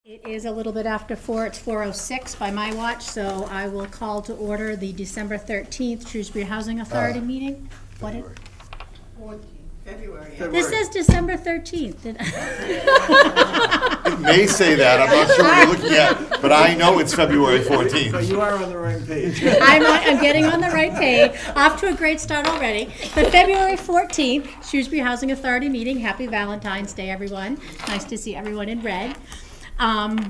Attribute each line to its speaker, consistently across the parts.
Speaker 1: It is a little bit after 4. It's 4:06 by my watch, so I will call to order the December 13th Shrewsbury Housing Authority meeting. What it?
Speaker 2: February.
Speaker 1: This says December 13th.
Speaker 3: It may say that, I'm not sure what you're looking at, but I know it's February
Speaker 4: But
Speaker 3: 14th.
Speaker 4: you are on the right page.
Speaker 1: I'm getting on the right page. Off to a great start already. But February 14th, Shrewsbury Housing Authority meeting. Happy Valentine's Day, everyone. Nice to see everyone in red.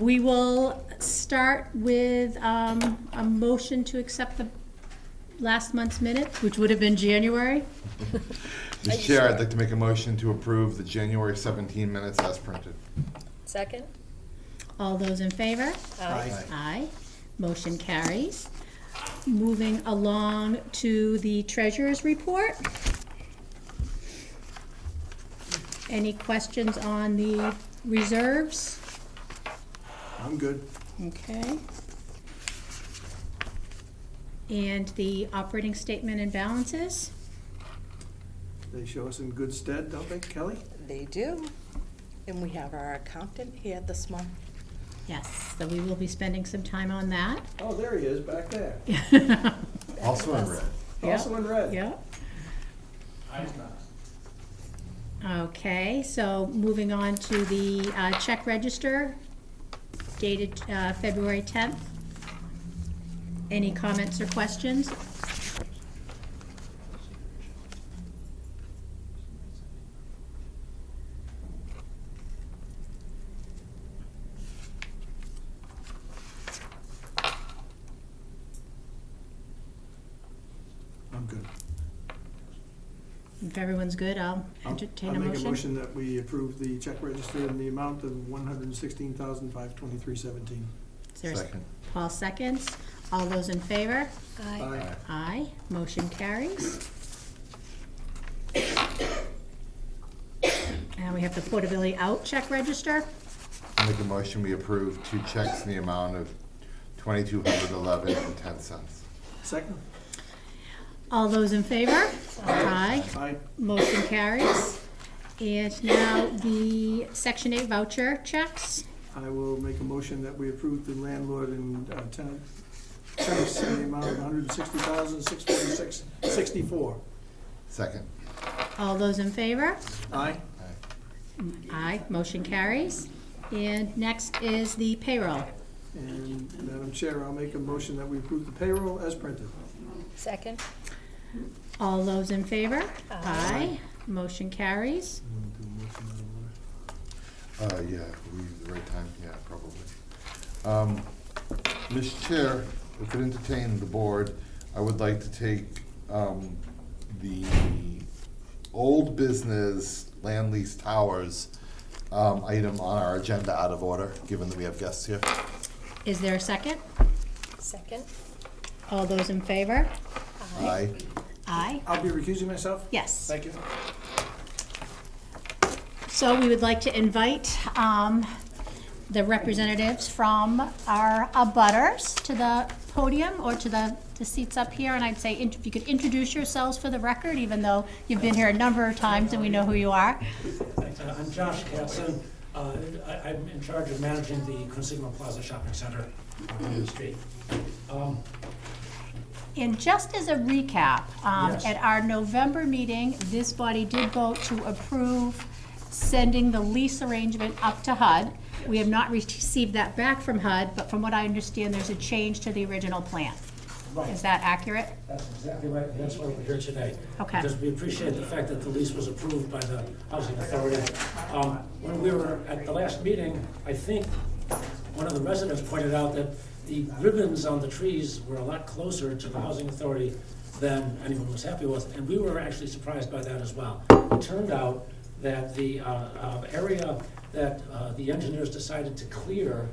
Speaker 1: We will start with a motion to accept the last month's minutes, which would have been January.
Speaker 3: Mr. Chair, I'd like to make a motion to approve the January 17 minutes as printed.
Speaker 2: Second?
Speaker 1: All those in favor?
Speaker 4: Aye.
Speaker 1: Aye. Motion carries. Moving along to the treasurer's report. Any questions on the reserves?
Speaker 4: I'm good.
Speaker 1: Okay. And the operating statement and balances?
Speaker 4: They show us in good stead, don't they, Kelly?
Speaker 2: They do. And we have our accountant here this month.
Speaker 1: Yes, so we will be spending some time on that.
Speaker 4: Oh, there he is, back there.
Speaker 3: Also in red.
Speaker 4: Also in red.
Speaker 1: Yep. Okay, so moving on to the check register dated February 10th. Any comments or questions?
Speaker 4: I'm good.
Speaker 1: If everyone's good, I'll entertain a
Speaker 4: I'll make a
Speaker 1: motion.
Speaker 4: motion that we approve the check register in the amount of $116,523.17.
Speaker 1: Is there a-
Speaker 3: Second.
Speaker 1: Paul seconds. All those in favor?
Speaker 4: Aye.
Speaker 1: Aye. Motion carries. And we have the portability out check register.
Speaker 3: I'll make a motion we approve 2 checks in the amount of $2,211.10.
Speaker 4: Second?
Speaker 1: All those in favor? Aye.
Speaker 4: Aye.
Speaker 1: Motion carries. And now the Section 8 voucher checks.
Speaker 4: I will make a motion that we approve the landlord and tenant checks in the amount of $160,646.64.
Speaker 3: Second.
Speaker 1: All those in favor?
Speaker 4: Aye.
Speaker 1: Aye. Motion carries. And next is the payroll.
Speaker 4: And Madam Chair, I'll make a motion that we approve the payroll as printed.
Speaker 2: Second?
Speaker 1: All those in favor?
Speaker 2: Aye.
Speaker 1: Motion carries.
Speaker 3: Yeah, we use the right time, yeah, probably. Mr. Chair, if it entertain the board, I would like to take the old business land lease towers item on our agenda out of order, given that we have guests here.
Speaker 1: Is there a second?
Speaker 2: Second?
Speaker 1: All those in favor?
Speaker 3: Aye.
Speaker 1: Aye.
Speaker 4: I'll be recusing myself?
Speaker 1: Yes.
Speaker 4: Thank you.
Speaker 1: So we would like to invite the representatives from our abutters to the podium or to the seats up here. And I'd say if you could introduce yourselves for the record, even though you've been here a number of times and we know who you are.
Speaker 5: I'm Josh Katzen. I'm in charge of managing the Consigma Plaza Shopping Center on the street.
Speaker 1: And just as a recap,
Speaker 5: Yes.
Speaker 1: at our November meeting, this body did vote to approve sending the lease arrangement up to HUD. We have not received that back from HUD, but from what I understand, there's a change to the original plan.
Speaker 5: Right.
Speaker 1: Is that accurate?
Speaker 5: That's exactly right, and that's why we're here today.
Speaker 1: Okay.
Speaker 5: Because we appreciate the fact that the lease was approved by the Housing Authority. When we were at the last meeting, I think one of the residents pointed out that the ribbons on the trees were a lot closer to the Housing Authority than anyone was happy with, and we were actually surprised by that as well. It turned out that the area that the engineers decided to clear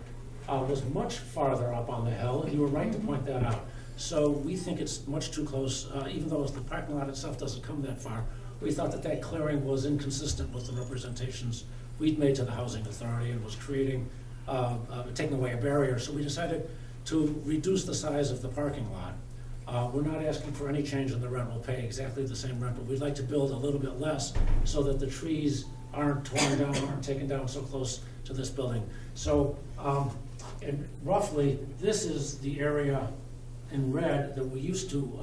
Speaker 5: was much farther up on the hill, and you were right to point that out. So we think it's much too close, even though the parking lot itself doesn't come that far. We thought that that clearing was inconsistent with the representations we'd made to the Housing Authority and was creating, taking away a barrier. So we decided to reduce the size of the parking lot. We're not asking for any change in the rent. We'll pay exactly the same rent, but we'd like to build a little bit less so that the trees aren't torn down, aren't taken down so close to this building. So, and roughly, this is the area in red that we used to,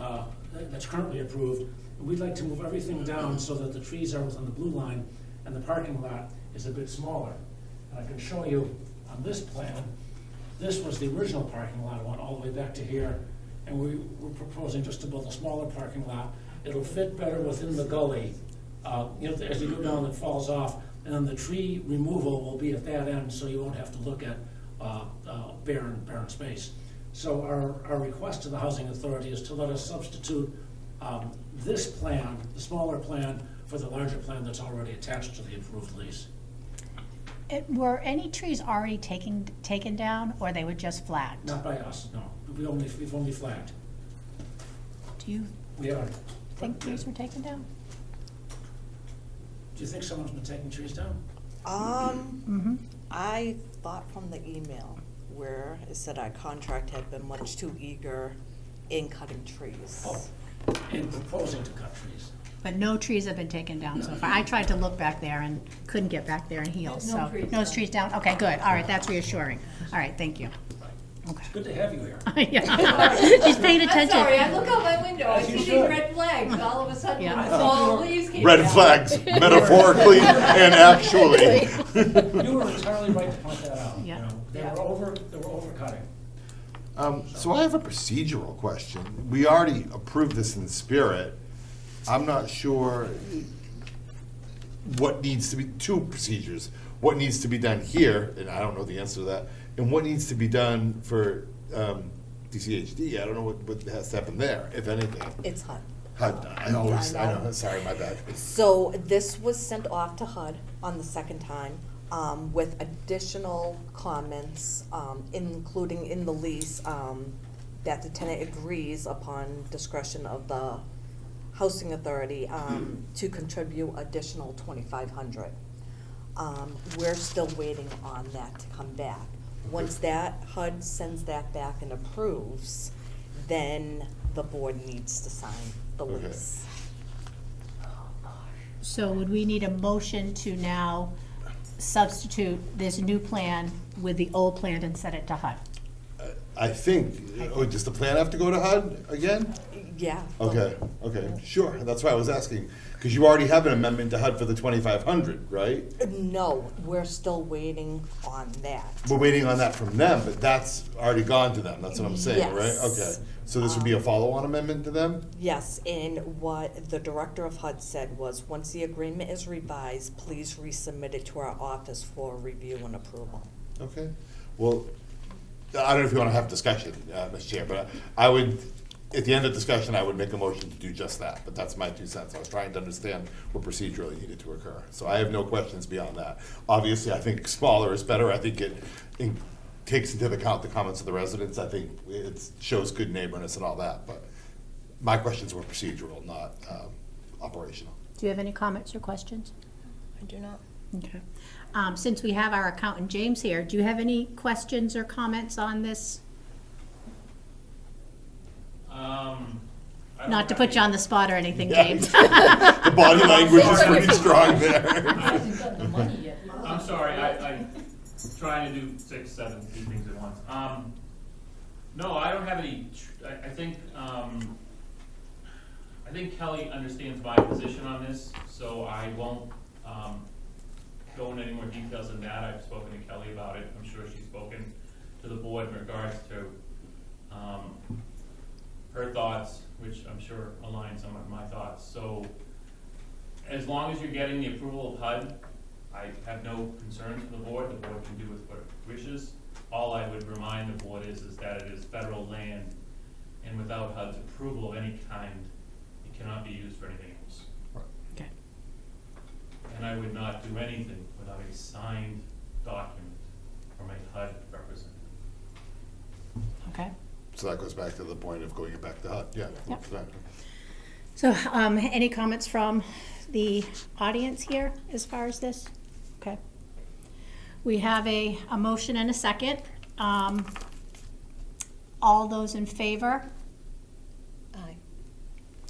Speaker 5: that's currently approved. We'd like to move everything down so that the trees are within the blue line and the parking lot is a bit smaller. And I can show you on this plan, this was the original parking lot, it went all the way back to here, and we're proposing just to build a smaller parking lot. It'll fit better within the gully. As you go down, it falls off, and then the tree removal will be at that end, so you won't have to look at barren space. So our request to the Housing Authority is to let us substitute this plan, the smaller plan, for the larger plan that's already attached to the approved lease.
Speaker 1: Were any trees already taken down, or they were just flagged?
Speaker 5: Not by us, no. We've only flagged.
Speaker 1: Do you
Speaker 5: We haven't.
Speaker 1: think trees were taken down?
Speaker 5: Do you think someone's been taking trees down?
Speaker 2: I thought from the email where it said our contract had been much too eager in cutting trees.
Speaker 5: Oh, and proposing to cut trees.
Speaker 1: But no trees have been taken down so far. I tried to look back there and couldn't get back there in heels, so. No trees down? Okay, good. All right, that's reassuring. All right, thank you. Okay.
Speaker 5: Good to have you here.
Speaker 1: Yeah. She's paying
Speaker 6: I'm
Speaker 1: attention.
Speaker 6: sorry, I look out my window, I
Speaker 5: As
Speaker 6: see
Speaker 5: you
Speaker 6: these
Speaker 5: should.
Speaker 6: red flags, all of a sudden,
Speaker 1: Yeah.
Speaker 6: all leaves came
Speaker 3: Red
Speaker 6: down.
Speaker 3: flags, metaphorically and actually.
Speaker 5: You were entirely right to point that out.
Speaker 1: Yeah.
Speaker 5: They were overcutting.
Speaker 3: So I have a procedural question. We already approved this in spirit. I'm not sure what needs to be, two procedures. What needs to be done here, and I don't know the answer to that, and what needs to be done for DCHD. I don't know what has to happen there, if anything.
Speaker 2: It's HUD.
Speaker 3: HUD, I know, sorry, my bad.
Speaker 2: So this was sent off to HUD on the second time with additional comments, including in the lease, that the tenant agrees upon discretion of the Housing Authority to contribute additional $2,500. We're still waiting on that to come back. Once that HUD sends that back and approves, then the board needs to sign the
Speaker 3: Okay.
Speaker 2: lease.
Speaker 1: So would we need a motion to now substitute this new plan with the old plan and set it to HUD?
Speaker 3: I think, does the plan have to go to HUD again?
Speaker 2: Yeah.
Speaker 3: Okay, sure, that's why I was asking, because you already have an amendment to HUD for the 2,500, right?
Speaker 2: No, we're still waiting on that.
Speaker 3: We're waiting on that from them, but that's already gone to them, that's what I'm saying, right?
Speaker 2: Yes.
Speaker 3: Okay, so this would be a follow-on amendment to them?
Speaker 2: Yes, and what the director of HUD said was, once the agreement is revised, please resubmit it to our office for review and approval.
Speaker 3: Okay, well, I don't know if you want to have discussion, Ms. Chair, but I would, at the end of discussion, I would make a motion to do just that, but that's my 2 cents. I was trying to understand what procedurally needed to occur. So I have no questions beyond that. Obviously, I think smaller is better. I think it takes into account the comments of the residents. I think it shows good neighborliness and all that, but my questions were procedural, not operational.
Speaker 1: Do you have any comments or questions?
Speaker 2: I do not.
Speaker 1: Okay. Since we have our accountant James here, do you have any questions or comments on this? Not to put you on the spot or anything,
Speaker 3: Yeah.
Speaker 1: James.
Speaker 3: The body language is pretty strong there.
Speaker 6: Hasn't gotten the money yet.
Speaker 7: I'm sorry, I'm trying to do 6, 7 key things at once. No, I don't have any, I think Kelly understands my position on this, so I won't, go into any more details than that. I've spoken to Kelly about it. I'm sure she's spoken to the board in regards to, her thoughts, which I'm sure align somewhat with my thoughts. So as long as you're getting the approval of HUD, I have no concerns with the board. The board can do with what it wishes. All I would remind the board is that it is federal land, and without HUD's approval of any kind, it cannot be used for anything else.
Speaker 1: Okay.
Speaker 7: And I would not do anything without a signed document from a HUD representative.
Speaker 1: Okay.
Speaker 3: So that goes back to the point of going it back to HUD, yeah.
Speaker 1: Yep.
Speaker 3: 100%.
Speaker 1: So, any comments from the audience here as far as this? Okay. We have a motion and a second. All those in favor?
Speaker 2: Aye.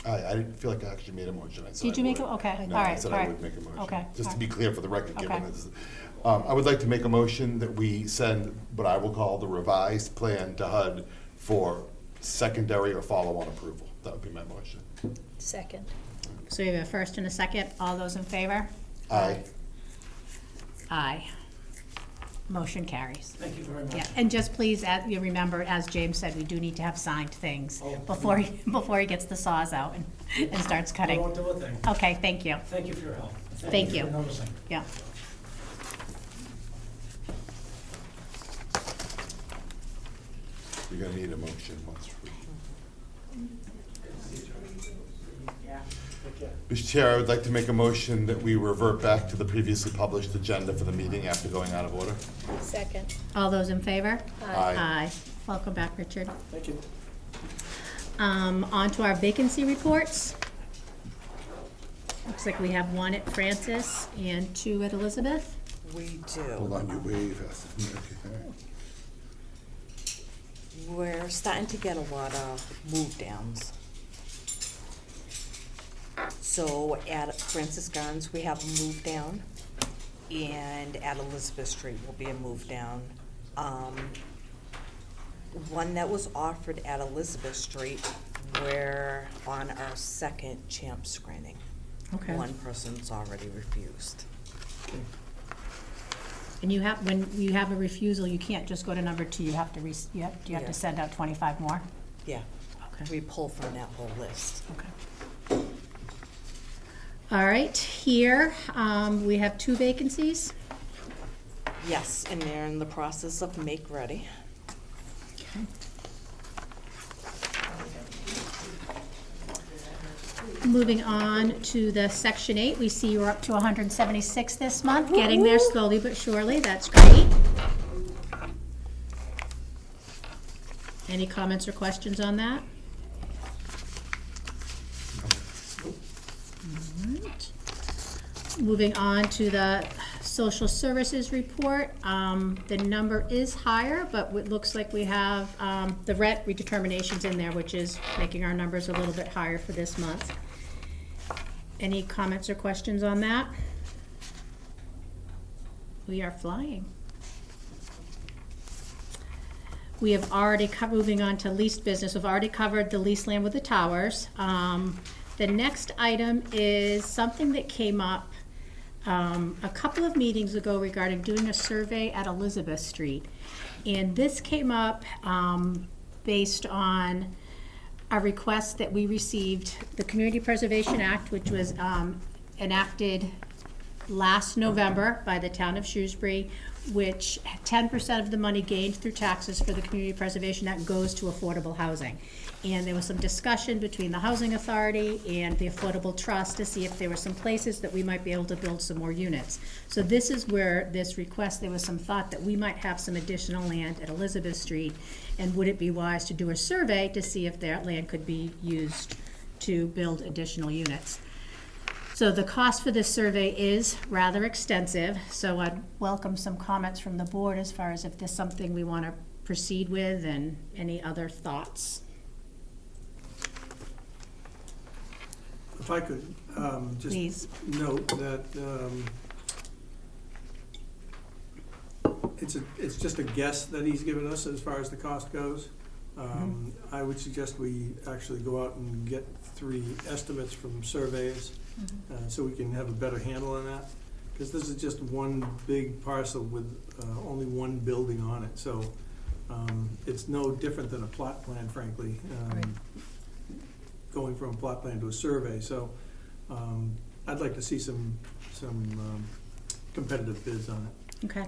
Speaker 3: I didn't feel like I actually made a motion. I said
Speaker 1: Did you
Speaker 3: I
Speaker 1: make
Speaker 3: would.
Speaker 1: it? Okay, all
Speaker 3: No, I
Speaker 1: right,
Speaker 3: said
Speaker 1: all
Speaker 3: I
Speaker 1: right.
Speaker 3: would make a motion.
Speaker 1: Okay,
Speaker 3: Just to
Speaker 1: all
Speaker 3: be clear for the record, given
Speaker 1: Okay.
Speaker 3: this. I would like to make a motion that we send what I will call the revised plan to HUD for secondary or follow-on approval. That would be my motion.
Speaker 6: Second.
Speaker 1: So we have a first and a second. All those in favor?
Speaker 3: Aye.
Speaker 1: Aye. Motion carries.
Speaker 5: Thank you very much.
Speaker 1: Yeah, and just please, you remember, as James said, we do need to have signed things
Speaker 5: Oh.
Speaker 1: before he gets the saws out and starts
Speaker 5: I
Speaker 1: cutting.
Speaker 5: won't do a thing.
Speaker 1: Okay, thank you.
Speaker 5: Thank you for your help.
Speaker 1: Thank you.
Speaker 5: for noticing.
Speaker 1: Yeah.
Speaker 3: You're gonna need a motion once. Mr. Chair, I would like to make a motion that we revert back to the previously published agenda for the meeting after going out of order.
Speaker 6: Second.
Speaker 1: All those in favor?
Speaker 3: Aye.
Speaker 1: Welcome back, Richard.
Speaker 4: Thank you.
Speaker 1: On to our vacancy reports. Looks like we have one at Francis and two at Elizabeth.
Speaker 2: We
Speaker 3: Hold
Speaker 2: do.
Speaker 3: on, you wave. Okay.
Speaker 2: We're starting to get a lot of move downs. So at Francis Gardens, we have a move down, and at Elizabeth Street will be a move down. One that was offered at Elizabeth Street, we're on our second champ screening.
Speaker 1: Okay.
Speaker 2: One person's already refused.
Speaker 1: And you have, when you have a refusal, you can't just go to number two, you have to, you have
Speaker 2: Yeah.
Speaker 1: to send out 25 more?
Speaker 2: Yeah,
Speaker 1: Okay.
Speaker 2: we pull from that whole list.
Speaker 1: Okay. All right, here, we have two vacancies.
Speaker 2: Yes, and they're in the process of make ready.
Speaker 1: Okay. Moving on to the section 8, we see you're up to 176 this month, getting there slowly but surely, that's great. Any comments or questions on that? Alright. Moving on to the social services report, the number is higher, but it looks like we have, the rent redeterminations in there, which is making our numbers a little bit higher for this month. Any comments or questions on that? We are flying. We have already, moving on to leased business, we've already covered the leased land with the towers. The next item is something that came up a couple of meetings ago regarding doing a survey at Elizabeth Street. And this came up based on a request that we received, the Community Preservation Act, which was enacted last November by the town of Shrewsbury, which 10% of the money gained through taxes for the community preservation act goes to affordable housing. And there was some discussion between the Housing Authority and the Affordable Trust to see if there were some places that we might be able to build some more units. So this is where this request, there was some thought that we might have some additional land at Elizabeth Street, and would it be wise to do a survey to see if that land could be used to build additional units. So the cost for this survey is rather extensive, so I'd welcome some comments from the board as far as if there's something we want to proceed with and any other thoughts.
Speaker 4: If I could,
Speaker 1: Please.
Speaker 4: just note that, it's just a guess that he's given us as far as the cost goes. I would suggest we actually go out and get 3 estimates from surveys, so we can have a better handle on that. Because this is just one big parcel with only one building on it, so it's no different than a plot plan, frankly. Going from a plot plan to a survey, so I'd like to see some competitive bids on it.
Speaker 1: Okay.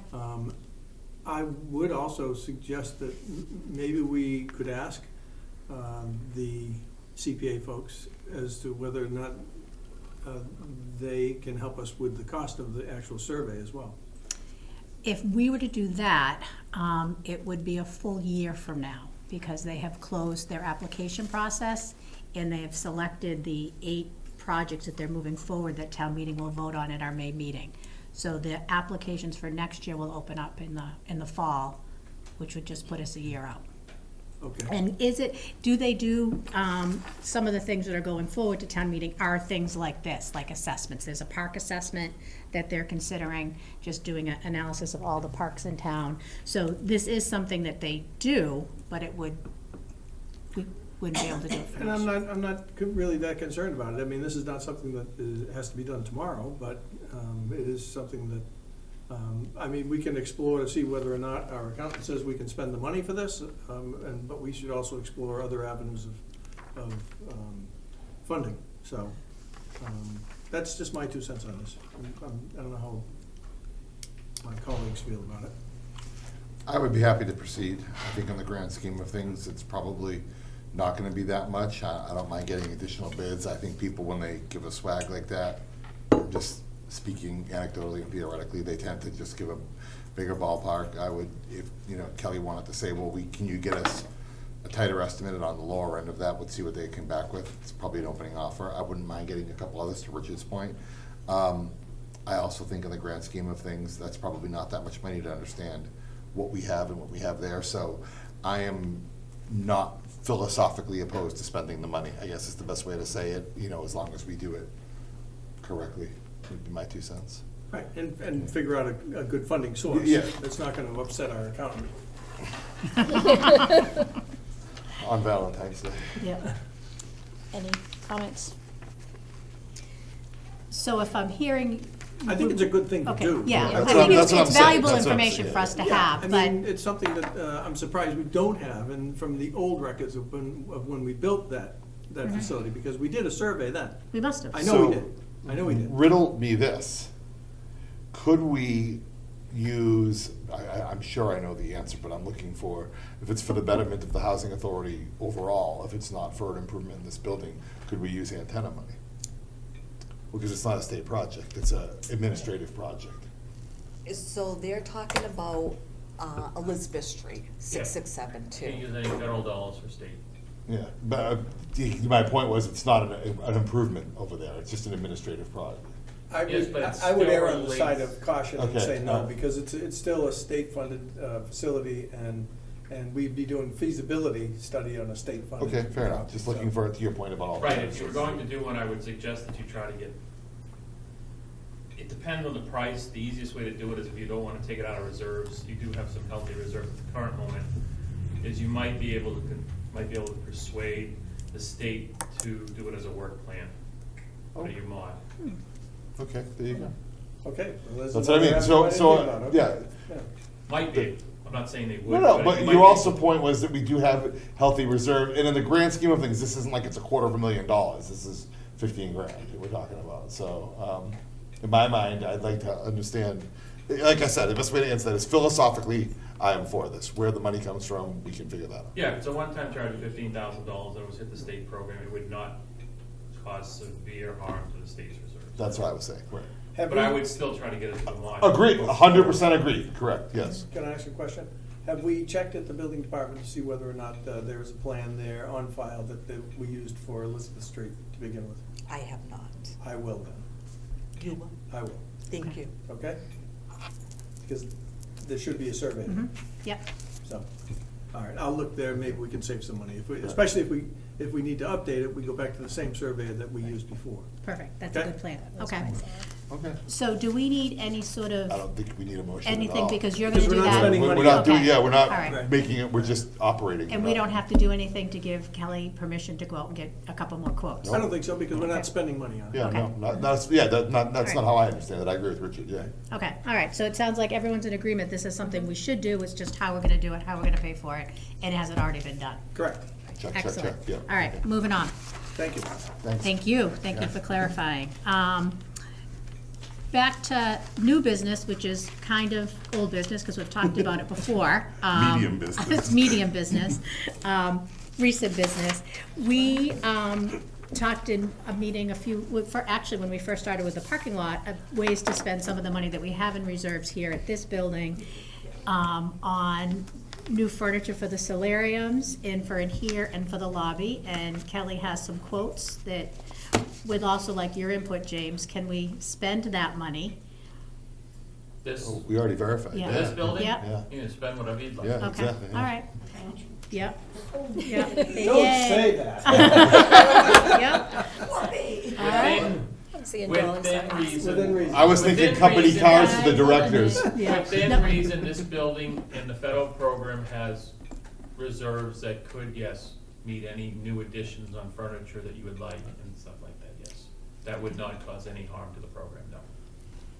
Speaker 4: I would also suggest that maybe we could ask the CPA folks as to whether or not they can help us with the cost of the actual survey as well.
Speaker 1: If we were to do that, it would be a full year from now, because they have closed their application process and they have selected the 8 projects that they're moving forward that town meeting will vote on at our May meeting. So the applications for next year will open up in the fall, which would just put us a year out.
Speaker 4: Okay.
Speaker 1: And do they do, some of the things that are going forward to town meeting are things like this, like assessments? There's a park assessment that they're considering, just doing an analysis of all the parks in town. So this is something that they do, but we wouldn't be able to do it for
Speaker 4: And
Speaker 1: us.
Speaker 4: I'm not really that concerned about it. I mean, this is not something that has to be done tomorrow, but it is something that, I mean, we can explore to see whether or not our accountant says we can spend the money for this, but we should also explore other avenues of funding. So that's just my 2 cents on this. I don't know how my colleagues feel about it.
Speaker 3: I would be happy to proceed. I think in the grand scheme of things, it's probably not gonna be that much. I don't mind getting additional bids. I think people, when they give a swag like that, just speaking anecdotally and theoretically, they tend to just give a bigger ballpark. I would, if, Kelly wanted to say, well, can you get us a tighter estimate on the lower end of that, would see what they come back with. It's probably an opening offer. I wouldn't mind getting a couple others, to Richard's point. I also think in the grand scheme of things, that's probably not that much money to understand what we have and what we have there. So I am not philosophically opposed to spending the money, I guess is the best way to say it, as long as we do it correctly, would be my 2 cents.
Speaker 4: Right, and figure out a good funding source.
Speaker 3: Yeah.
Speaker 4: That's not gonna upset our accountant.
Speaker 3: On Valentine's Day.
Speaker 1: Yep. Any comments? So if I'm hearing.
Speaker 4: I think it's a good thing to
Speaker 1: Okay,
Speaker 4: do.
Speaker 1: yeah,
Speaker 3: That's
Speaker 1: I
Speaker 3: what
Speaker 1: think
Speaker 3: I'm
Speaker 1: it's
Speaker 3: saying.
Speaker 1: valuable
Speaker 3: That's what I'm
Speaker 1: information
Speaker 3: saying.
Speaker 1: for us to
Speaker 4: Yeah,
Speaker 1: have,
Speaker 4: I
Speaker 1: but.
Speaker 4: mean, it's something that I'm surprised we don't have, and from the old records of when we built that facility, because we did a survey then.
Speaker 1: We must have.
Speaker 4: I know we
Speaker 3: So-
Speaker 4: did. I know we did.
Speaker 3: Riddle me this. Could we use, I'm sure I know the answer, but I'm looking for, if it's for the betterment of the housing authority overall, if it's not for an improvement in this building, could we use antenna money? Because it's not a state project, it's a administrative project.
Speaker 2: So they're talking about Elizabeth Street,
Speaker 7: Can't
Speaker 2: 667
Speaker 7: use
Speaker 2: too.
Speaker 7: any federal dollars for state.
Speaker 3: Yeah, but my point was, it's not an improvement over there, it's just an administrative project.
Speaker 7: Yes, but it's
Speaker 4: I would
Speaker 7: still
Speaker 4: err on the side
Speaker 7: relates-
Speaker 4: of caution and
Speaker 3: Okay,
Speaker 4: say no,
Speaker 3: alright.
Speaker 4: because it's still a state-funded facility, and we'd be doing feasibility study on a state-funded.
Speaker 3: Okay, fair enough, just looking for, to your point about all.
Speaker 7: Right, if you were going to do one, I would suggest that you try to get, it depends on the price. The easiest way to do it is if you don't want to take it out of reserves, you do have some healthy reserves at the current moment, is you might be able to persuade the state to do it as a work plan for your mod.
Speaker 3: Okay, there you go.
Speaker 4: Okay. Well,
Speaker 3: That's what I mean,
Speaker 4: that's
Speaker 3: so,
Speaker 4: what I didn't think about. Okay.
Speaker 3: yeah.
Speaker 7: Might be, I'm not saying they would.
Speaker 3: No,
Speaker 7: it
Speaker 3: but
Speaker 7: might
Speaker 3: your
Speaker 7: be.
Speaker 3: also point was that we do have healthy reserve, and in the grand scheme of things, this isn't like it's $250,000, this is 15 grand that we're talking about, so, in my mind, I'd like to understand, like I said, the best way to answer that is philosophically, I am for this, where the money comes from, we can figure that out.
Speaker 7: Yeah, if it's a one-time charge of $15,000 that was hit the state program, it would not cause severe harm to the state's reserves.
Speaker 3: That's what I was saying, right.
Speaker 4: Have
Speaker 7: But I
Speaker 4: we-
Speaker 7: would still try to get it to the mod.
Speaker 3: Agreed, 100% agreed, correct, yes.
Speaker 4: Can I ask a question? Have we checked at the building department to see whether or not there is a plan there on file that we used for Elizabeth Street to begin with?
Speaker 2: I have not.
Speaker 4: I will then.
Speaker 2: You will.
Speaker 4: I will,
Speaker 2: Thank you.
Speaker 4: okay? Because there should be a survey,
Speaker 1: Mhm. Yep,
Speaker 4: so, all right, I'll look there, maybe we can save some money. Especially if we need to update it, we go back to the same survey that we used before.
Speaker 1: perfect, that's a
Speaker 4: Okay.
Speaker 1: good plan,
Speaker 6: That's
Speaker 1: okay.
Speaker 6: what I thought.
Speaker 3: Okay.
Speaker 1: So do we need any sort
Speaker 3: I
Speaker 1: of,
Speaker 3: don't think we need a motion at
Speaker 1: anything,
Speaker 3: all.
Speaker 1: because you're gonna
Speaker 4: Because
Speaker 1: do
Speaker 4: we're not
Speaker 1: that?
Speaker 4: spending
Speaker 3: We're
Speaker 4: money
Speaker 3: not doing,
Speaker 1: Okay.
Speaker 3: yeah, we're
Speaker 1: All right.
Speaker 3: not making it, we're just operating.
Speaker 1: And we don't have to do anything to give Kelly permission to go out and get a couple more quotes?
Speaker 4: I don't think so, because we're
Speaker 1: Okay.
Speaker 4: not spending money on it.
Speaker 3: Yeah,
Speaker 1: Okay.
Speaker 3: no, that's
Speaker 1: Alright.
Speaker 3: not how I understand it, I agree with Richard, yeah.
Speaker 1: Okay, all right, so it sounds like everyone's in agreement, this is something we should do, it's just how we're gonna do it, how we're gonna pay for it, and has it already been done?
Speaker 4: Correct,
Speaker 3: Check, check,
Speaker 1: Excellent.
Speaker 3: check, yeah.
Speaker 1: All right, moving on.
Speaker 4: thank you.
Speaker 3: Thanks.
Speaker 1: Thank you for clarifying. Back to new business, which is kind of old business, because we've talked about it before.
Speaker 3: Medium business.
Speaker 1: It's medium business, recent business. We talked in a meeting actually, when we first started with the parking lot, of ways to spend some of the money that we have in reserves here at this building on new furniture for the solariums, and for in here and for the lobby. And Kelly has some quotes that would also like your input, James. Can we spend that money
Speaker 7: This,
Speaker 3: Oh, we already verified.
Speaker 1: Yeah.
Speaker 7: this building,
Speaker 1: Yeah.
Speaker 3: Yeah.
Speaker 7: you can spend whatever you'd like.
Speaker 3: Yeah.
Speaker 1: Okay,
Speaker 3: Exactly,
Speaker 1: all
Speaker 3: yeah.
Speaker 1: right. Yep. Yep.
Speaker 4: Don't
Speaker 1: Yay.
Speaker 4: say that.
Speaker 1: Yep. All right.
Speaker 6: Seeing Dawn
Speaker 7: Within
Speaker 6: signs.
Speaker 7: reason.
Speaker 4: Within reason.
Speaker 3: I was thinking
Speaker 7: Within
Speaker 3: company
Speaker 7: reason.
Speaker 3: cars for the directors.
Speaker 1: Yeah.
Speaker 7: Within reason, this building and the federal program has reserves that could, yes, meet any new additions on furniture that you would like and stuff like that, yes. That would not cause any harm to the program, no.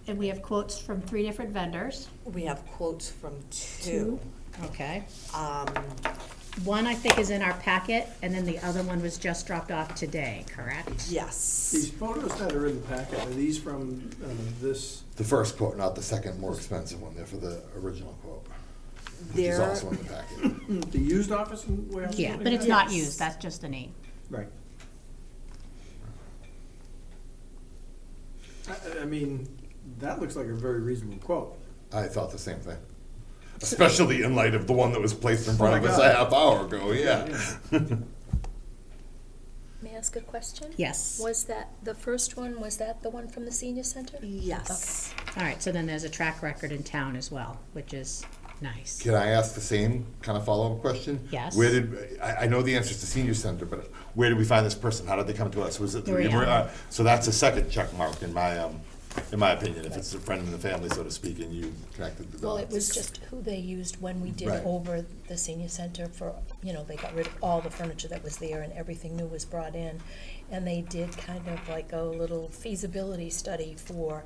Speaker 1: And we have quotes from 3 different vendors.
Speaker 2: We have quotes from two.
Speaker 1: Okay.
Speaker 2: Um,
Speaker 1: One, I think, is in our packet, and then the other one was just dropped off today, correct?
Speaker 2: yes.
Speaker 4: These photos that are in the packet, are these from this?
Speaker 3: The first quote, not the second more expensive one. They're for the original quote, which is
Speaker 2: They're-
Speaker 3: also in the packet.
Speaker 4: The used office and warehouse?
Speaker 1: Yeah,
Speaker 4: building?
Speaker 1: but it's not
Speaker 2: Yes.
Speaker 1: used, that's just a name.
Speaker 4: Right. I mean, that looks like a very reasonable quote.
Speaker 3: I thought the same thing. Especially in light of the one that was placed in front
Speaker 4: Oh
Speaker 3: of
Speaker 4: my
Speaker 3: us
Speaker 4: God.
Speaker 3: a half hour ago, yeah.
Speaker 6: May I ask a question?
Speaker 1: Yes.
Speaker 6: Was that, the first one, was that the one from the senior center?
Speaker 2: Yes.
Speaker 1: All right, so then there's a track record in town as well, which is nice.
Speaker 3: Can I ask the same kind of follow-up question?
Speaker 1: Yes.
Speaker 3: Where did, I know the answer is the senior center, but where did we find this person? How did they come to us? Was it through,
Speaker 1: Maria.
Speaker 3: so that's a second check mark in my opinion, if it's a friend in the family, so to speak, and you connected the dots.
Speaker 6: Well, it was just who they used when we did
Speaker 3: Right.
Speaker 6: over the senior center for, they got rid of all the furniture that was there and everything new was brought in. And they did kind of like a little feasibility study for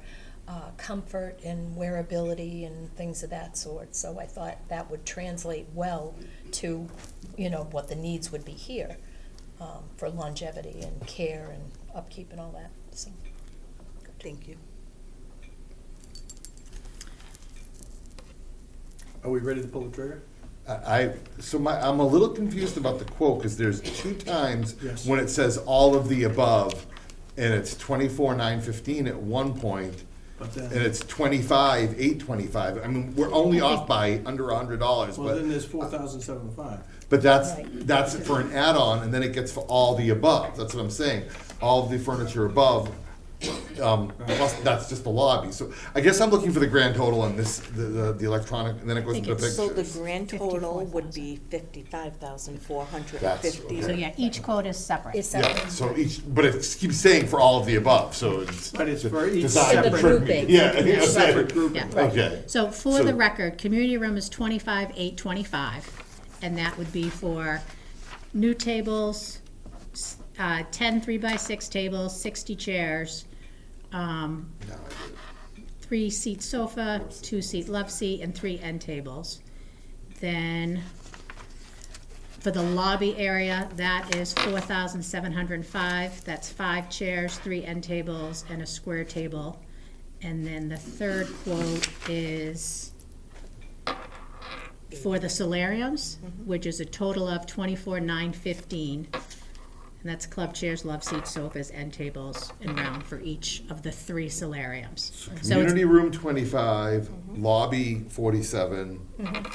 Speaker 6: comfort and wearability and things of that sort. So I thought that would translate well to, what the needs would be here for longevity and care and upkeep and all that, so.
Speaker 2: Thank you.
Speaker 4: Are we ready to pull the trigger?
Speaker 3: I'm a little confused about the quote, because there's 2 times
Speaker 4: Yes.
Speaker 3: when it says all of the above, and it's 24,915 at one point,
Speaker 4: But
Speaker 3: and
Speaker 4: then,
Speaker 3: it's 25,825. I mean, we're only off by under $100,
Speaker 4: well, then
Speaker 3: but,
Speaker 4: there's 4,705.
Speaker 3: but
Speaker 6: Right.
Speaker 3: that's for an add-on, and then it gets for all the above. That's what I'm saying. All of the furniture above, plus that's just the lobby. So I guess I'm looking for the grand total on this, the electronic, and then it goes
Speaker 1: think
Speaker 3: into
Speaker 1: it's-
Speaker 2: So the
Speaker 3: pictures.
Speaker 2: grand total would
Speaker 1: 54,000.
Speaker 2: be 55,450.
Speaker 3: That's okay.
Speaker 1: So yeah, each quote is separate.
Speaker 6: It's
Speaker 3: Yeah,
Speaker 6: separate.
Speaker 3: so but it keeps saying for all of the above, so it's.
Speaker 4: But it's for each
Speaker 3: designed to
Speaker 6: separate
Speaker 3: trick me.
Speaker 6: grouping.
Speaker 3: Yeah, yeah,
Speaker 4: Separate grouping.
Speaker 1: Yeah.
Speaker 3: okay.
Speaker 1: So for
Speaker 3: So-
Speaker 1: the record, community room is 25,825, and that would be for new tables, 10 3x6 tables, 60 chairs,
Speaker 3: No, I did.
Speaker 1: 3-seat sofa, 2-seat love seat, and 3 end tables. Then for the lobby area, that is 4,705. That's 5 chairs, 3 end tables, and a square table. And then the third quote is for the solariums, which is a total of 24,915. And that's club chairs, love seats, sofas, end tables, and round for each of the 3 solariums. So it's,
Speaker 3: Community room 25, lobby 47,
Speaker 1: and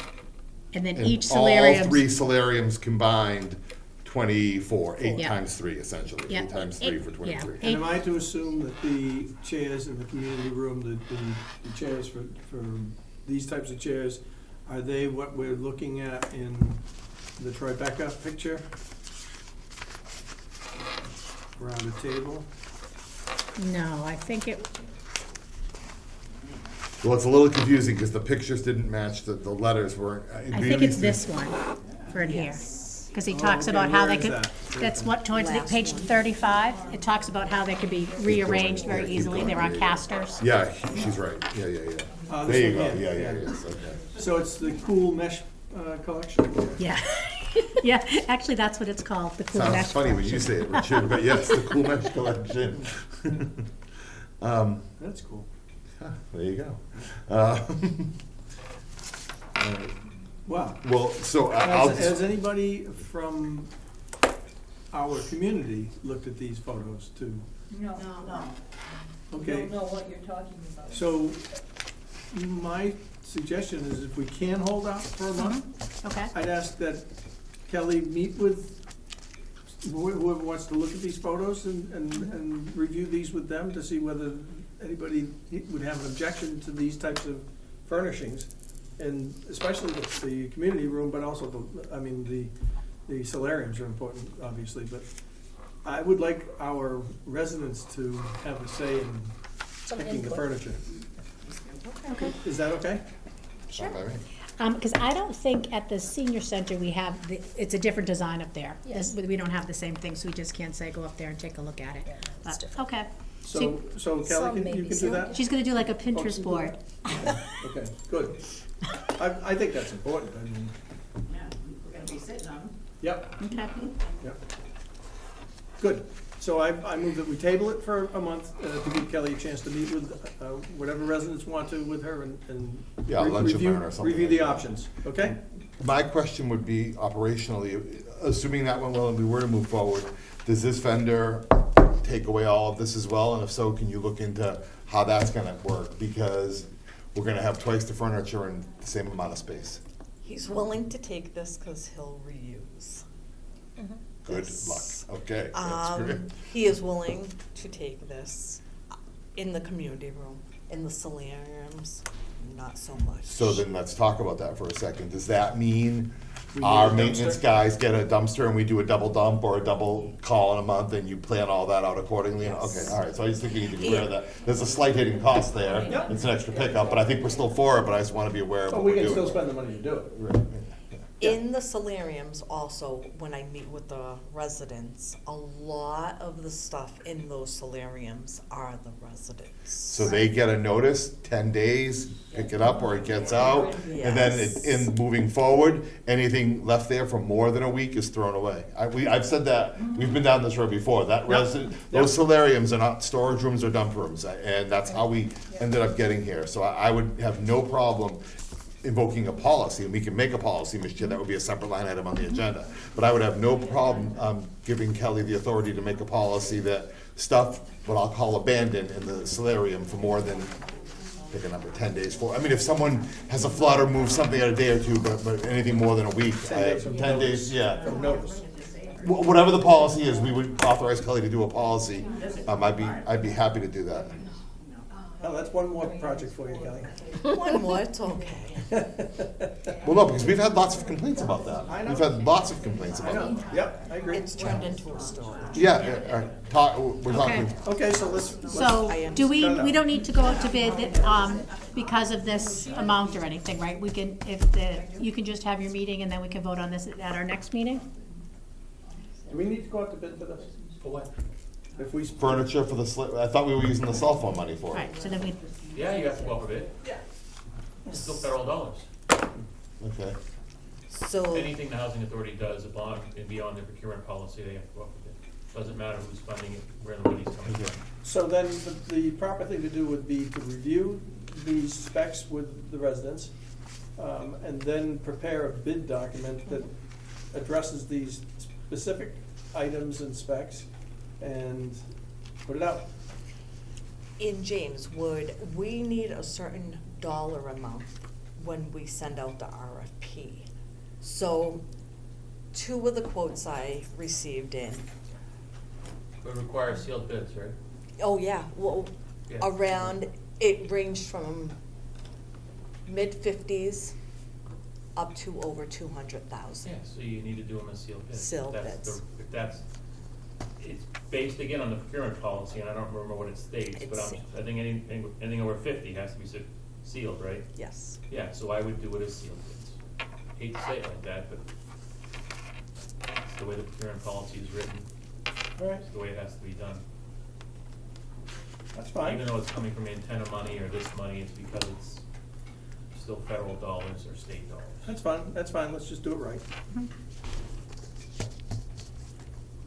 Speaker 1: then
Speaker 3: and
Speaker 1: each
Speaker 3: all
Speaker 1: solarium.
Speaker 3: 3 solariums combined 24, 8
Speaker 1: Yeah.
Speaker 3: times 3 essentially,
Speaker 1: Yeah.
Speaker 3: 8 times 3 for
Speaker 1: Yeah.
Speaker 3: 23.
Speaker 4: And am I to assume that the chairs in the community room, the chairs for these types of chairs, are they what we're looking at in the Tribeca picture? Around the table?
Speaker 1: No, I think it,
Speaker 3: Well, it's a little confusing because the pictures didn't match, the letters weren't.
Speaker 1: I think it's this one for in here.
Speaker 2: Yes.
Speaker 1: Because he
Speaker 4: Oh,
Speaker 1: talks
Speaker 4: okay,
Speaker 1: about how
Speaker 4: where
Speaker 1: they
Speaker 4: is
Speaker 1: could,
Speaker 4: that?
Speaker 1: that's what, towards the
Speaker 2: Last
Speaker 1: page
Speaker 2: one.
Speaker 1: 35, it talks about how they could be rearranged
Speaker 3: Yeah,
Speaker 1: very
Speaker 3: keep
Speaker 1: easily.
Speaker 3: going,
Speaker 1: They're on
Speaker 3: yeah.
Speaker 1: casters.
Speaker 3: Yeah, she's right, yeah.
Speaker 4: Oh,
Speaker 3: There
Speaker 4: this
Speaker 3: you go,
Speaker 4: one,
Speaker 3: yeah,
Speaker 4: yeah.
Speaker 3: yes, okay.
Speaker 4: So it's the cool mesh collection?
Speaker 1: Yeah. Yeah, actually, that's what it's called, the cool
Speaker 3: Sounds
Speaker 1: mesh
Speaker 3: funny when you
Speaker 1: collection.
Speaker 3: say it, Richard, but yes, the cool mesh collection.
Speaker 4: That's cool.
Speaker 3: There you go.
Speaker 4: Wow.
Speaker 3: Well, so I'll,
Speaker 4: Has anybody from our community looked at these photos too?
Speaker 8: No, no,
Speaker 4: Okay.
Speaker 8: don't know what you're talking about.
Speaker 4: So my suggestion is if we can hold out for a month,
Speaker 1: Okay,
Speaker 4: I'd ask that Kelly meet with whoever wants to look at these photos and review these with them to see whether anybody would have an objection to these types of furnishings, and especially the community room, but also the solariums are important, obviously, but I would like our residents to have a say in
Speaker 6: Some
Speaker 4: picking the
Speaker 6: input.
Speaker 4: furniture.
Speaker 1: Okay.
Speaker 4: Is that okay?
Speaker 3: Fine by me.
Speaker 1: Because I don't think at the senior center we have, it's a different design up there.
Speaker 6: Yes.
Speaker 1: We don't have the same thing, so we just can't say, go up there and take a look at it.
Speaker 6: Yeah, it's
Speaker 1: But,
Speaker 6: different.
Speaker 1: okay.
Speaker 4: So
Speaker 6: Some
Speaker 4: Kelly, you
Speaker 6: maybe,
Speaker 4: can do
Speaker 6: some
Speaker 4: that?
Speaker 1: She's gonna do like a
Speaker 4: you
Speaker 1: Pinterest
Speaker 4: do
Speaker 1: board.
Speaker 4: Okay, good. I think that's important, I mean,
Speaker 8: Yeah, we're gonna be sitting on them.
Speaker 4: yep,
Speaker 1: Okay.
Speaker 4: yep. Good. So I move that we table it for a month to give Kelly a chance to meet with whatever residents want to with her and
Speaker 3: Yeah, lunch and
Speaker 4: review,
Speaker 3: learn or something
Speaker 4: review
Speaker 3: like
Speaker 4: the
Speaker 3: that.
Speaker 4: options, okay?
Speaker 3: My question would be operationally, assuming that went well and we were to move forward, does this vendor take away all of this as well? And if so, can you look into how that's gonna work? Because we're gonna have twice the furniture in the same amount of space.
Speaker 2: He's willing to take this because he'll reuse.
Speaker 3: Good
Speaker 2: Yes.
Speaker 3: luck. Okay, that's great.
Speaker 2: He is willing to take this in the community room, in the solariums, not so much.
Speaker 3: So then let's talk about that for a second. Does that mean
Speaker 4: We need
Speaker 3: our
Speaker 4: a
Speaker 3: maintenance
Speaker 4: dumpster?
Speaker 3: guys get a dumpster and we do a double dump or a double call in a month and you plan all that out accordingly?
Speaker 2: Yes.
Speaker 3: Okay, all right, so I just think you need to be aware of that. There's a slight hidden cost there.
Speaker 4: Yep.
Speaker 3: It's an extra pickup, but I think we're still for it, but I just wanna be aware of
Speaker 4: But
Speaker 3: what
Speaker 4: we
Speaker 3: we're
Speaker 4: can
Speaker 3: doing.
Speaker 4: still spend the money to do it.
Speaker 3: Right, yeah.
Speaker 2: In the solariums also, when I meet with the residents, a lot of the stuff in those solariums are the residents.
Speaker 3: So they get a notice, 10 days, pick it up or it gets out, and then
Speaker 2: Yes.
Speaker 3: in moving forward, anything left there for more than a week is thrown away. I've said that, we've been down this road before, that those solariums are not storage rooms or dump rooms, and that's how we ended up getting here. So I would have no problem invoking a policy, and we can make a policy, Mr. Chair, that would be a separate line item on the agenda. But I would have no problem giving Kelly the authority to make a policy that stuff, what I'll call abandoned in the solarium for more than, pick a number, 10 days for. I mean, if someone has a flood or moves something at a day or two, but anything more than a week,
Speaker 4: 10 days from
Speaker 3: 10 days, yeah.
Speaker 4: From notice.
Speaker 3: Whatever the policy is, we would authorize Kelly to do a policy. I'd be happy to do that.
Speaker 4: Oh, that's one more project for you, Kelly.
Speaker 2: One more, it's okay.
Speaker 3: Well, no, because we've had lots of complaints about that.
Speaker 4: I know.
Speaker 3: We've had lots of complaints
Speaker 4: I
Speaker 3: about
Speaker 4: know,
Speaker 3: that.
Speaker 4: yep, I agree.
Speaker 2: It's turned into a storage.
Speaker 3: Yeah, all right, we're talking.
Speaker 4: Okay, so let's.
Speaker 1: So,
Speaker 2: I
Speaker 1: do we
Speaker 2: understand.
Speaker 1: don't need to go out to bid, because of this amount or anything, right? We can, you can just have your meeting and then we can vote on this at our next meeting?
Speaker 4: Do we need to go out to bid for this?
Speaker 5: For what?
Speaker 4: If we.
Speaker 3: Furniture for the I thought we were using the cell phone money for it.
Speaker 1: Right, so then we,
Speaker 7: Yeah, you have to go up a bit. It's still federal dollars.
Speaker 3: Okay.
Speaker 2: So,
Speaker 7: Anything the housing authority does above and beyond their procurement policy, they have to go up a bit. Doesn't matter who's funding it, where the money's coming
Speaker 3: Okay.
Speaker 7: from.
Speaker 4: So then the proper thing to do would be to review these specs with the residents, and then prepare a bid document that addresses these specific items and specs, and put it out.
Speaker 2: in James, would we need a certain dollar amount when we send out the RFP? So, 2 of the quotes I received in,
Speaker 7: It would require sealed bids, right?
Speaker 2: oh yeah, well,
Speaker 7: Yeah.
Speaker 2: around, it ranged from mid-50s up to over 200,000.
Speaker 7: Yeah, so you need to do them as sealed bids.
Speaker 2: Sealed
Speaker 7: If that's
Speaker 2: bids.
Speaker 7: If that's, it's based again on the procurement policy, and I don't remember what it states, but
Speaker 2: It's-
Speaker 7: I think anything over 50 has to be sealed, right?
Speaker 2: Yes.
Speaker 7: Yeah, so I would do it as sealed bids. Hate to say it like that, but it's the way the procurement policy is written,
Speaker 4: All right,
Speaker 7: it's the way it has to be done.
Speaker 4: that's fine.
Speaker 7: Even though it's coming from antenna money or this money, it's because it's still federal dollars or state dollars.
Speaker 4: That's fine, let's just do it right.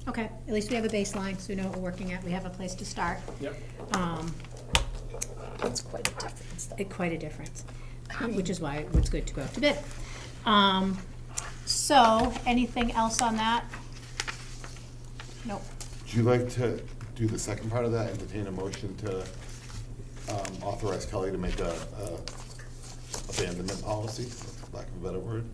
Speaker 1: okay, at least we have a baseline, so we know what we're working at, we have a place to start.
Speaker 4: Yep.
Speaker 6: That's quite a difference, though.
Speaker 1: Quite a difference, which is why it's good to go out to bid. So, anything else on that? Nope.
Speaker 3: Would you like to do the second part of that, entertain a motion to authorize Kelly to make a abandonment policy, for lack of a better word?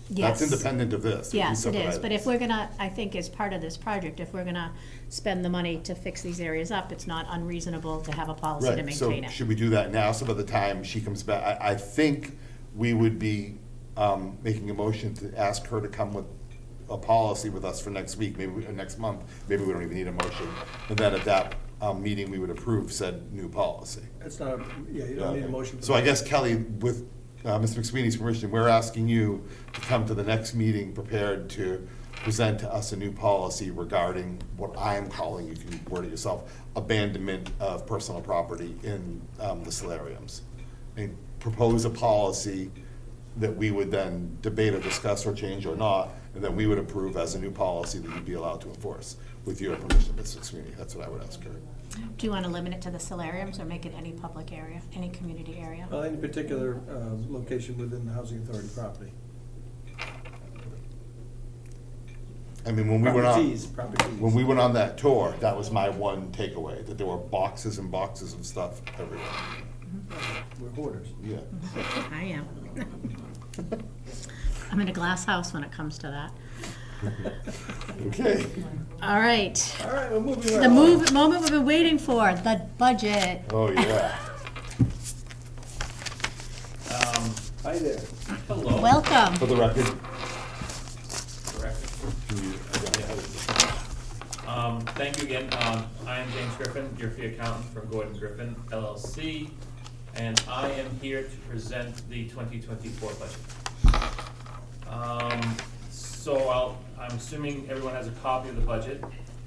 Speaker 1: Yes.
Speaker 3: That's independent of this.
Speaker 1: Yes, it
Speaker 3: Separate
Speaker 1: is, but if
Speaker 3: items.
Speaker 1: we're gonna, I think as part of this project, if we're gonna spend the money to fix these areas up, it's not unreasonable to have a policy to
Speaker 3: Right, so
Speaker 1: maintain it.
Speaker 3: should we do that now, so by the time she comes back, I think we would be making a motion to ask her to come with a policy with us for next week, maybe, next month, maybe we don't even need a motion. And then at that meeting, we would approve said new policy.
Speaker 4: It's not, you don't need a motion.
Speaker 3: So I guess Kelly, with Ms. McSweeney's permission, we're asking you to come to the next meeting prepared to present to us a new policy regarding what I am calling, you can word it yourself, abandonment of personal property in the solariums. And propose a policy that we would then debate or discuss or change or not, and then we would approve as a new policy that you'd be allowed to enforce with your permission, Ms. McSweeney. That's what I would ask her.
Speaker 1: Do you wanna limit it to the solariums or make it any public area, any community area?
Speaker 4: Well, any particular location within the housing authority property.
Speaker 3: I mean, when we went on,
Speaker 4: Properties.
Speaker 3: when we went on that tour, that was my one takeaway, that there were boxes and boxes of stuff everywhere.
Speaker 4: We're hoarders.
Speaker 3: Yeah.
Speaker 1: I am. I'm in a glass house when it comes to that.
Speaker 3: Okay.
Speaker 1: All right,
Speaker 4: All right, we're moving right
Speaker 1: the
Speaker 4: along.
Speaker 1: moment we've been waiting for, the budget.
Speaker 3: Oh, yeah.
Speaker 4: Hi there.
Speaker 7: Hello.
Speaker 1: Welcome.
Speaker 3: For the record,
Speaker 7: Correct.
Speaker 3: can you identify?
Speaker 7: Thank you again. I am James Griffin, your fee accountant from Gordon Griffin LLC, and I am here to present the 2024 budget. So I'm assuming everyone has a copy of the budget.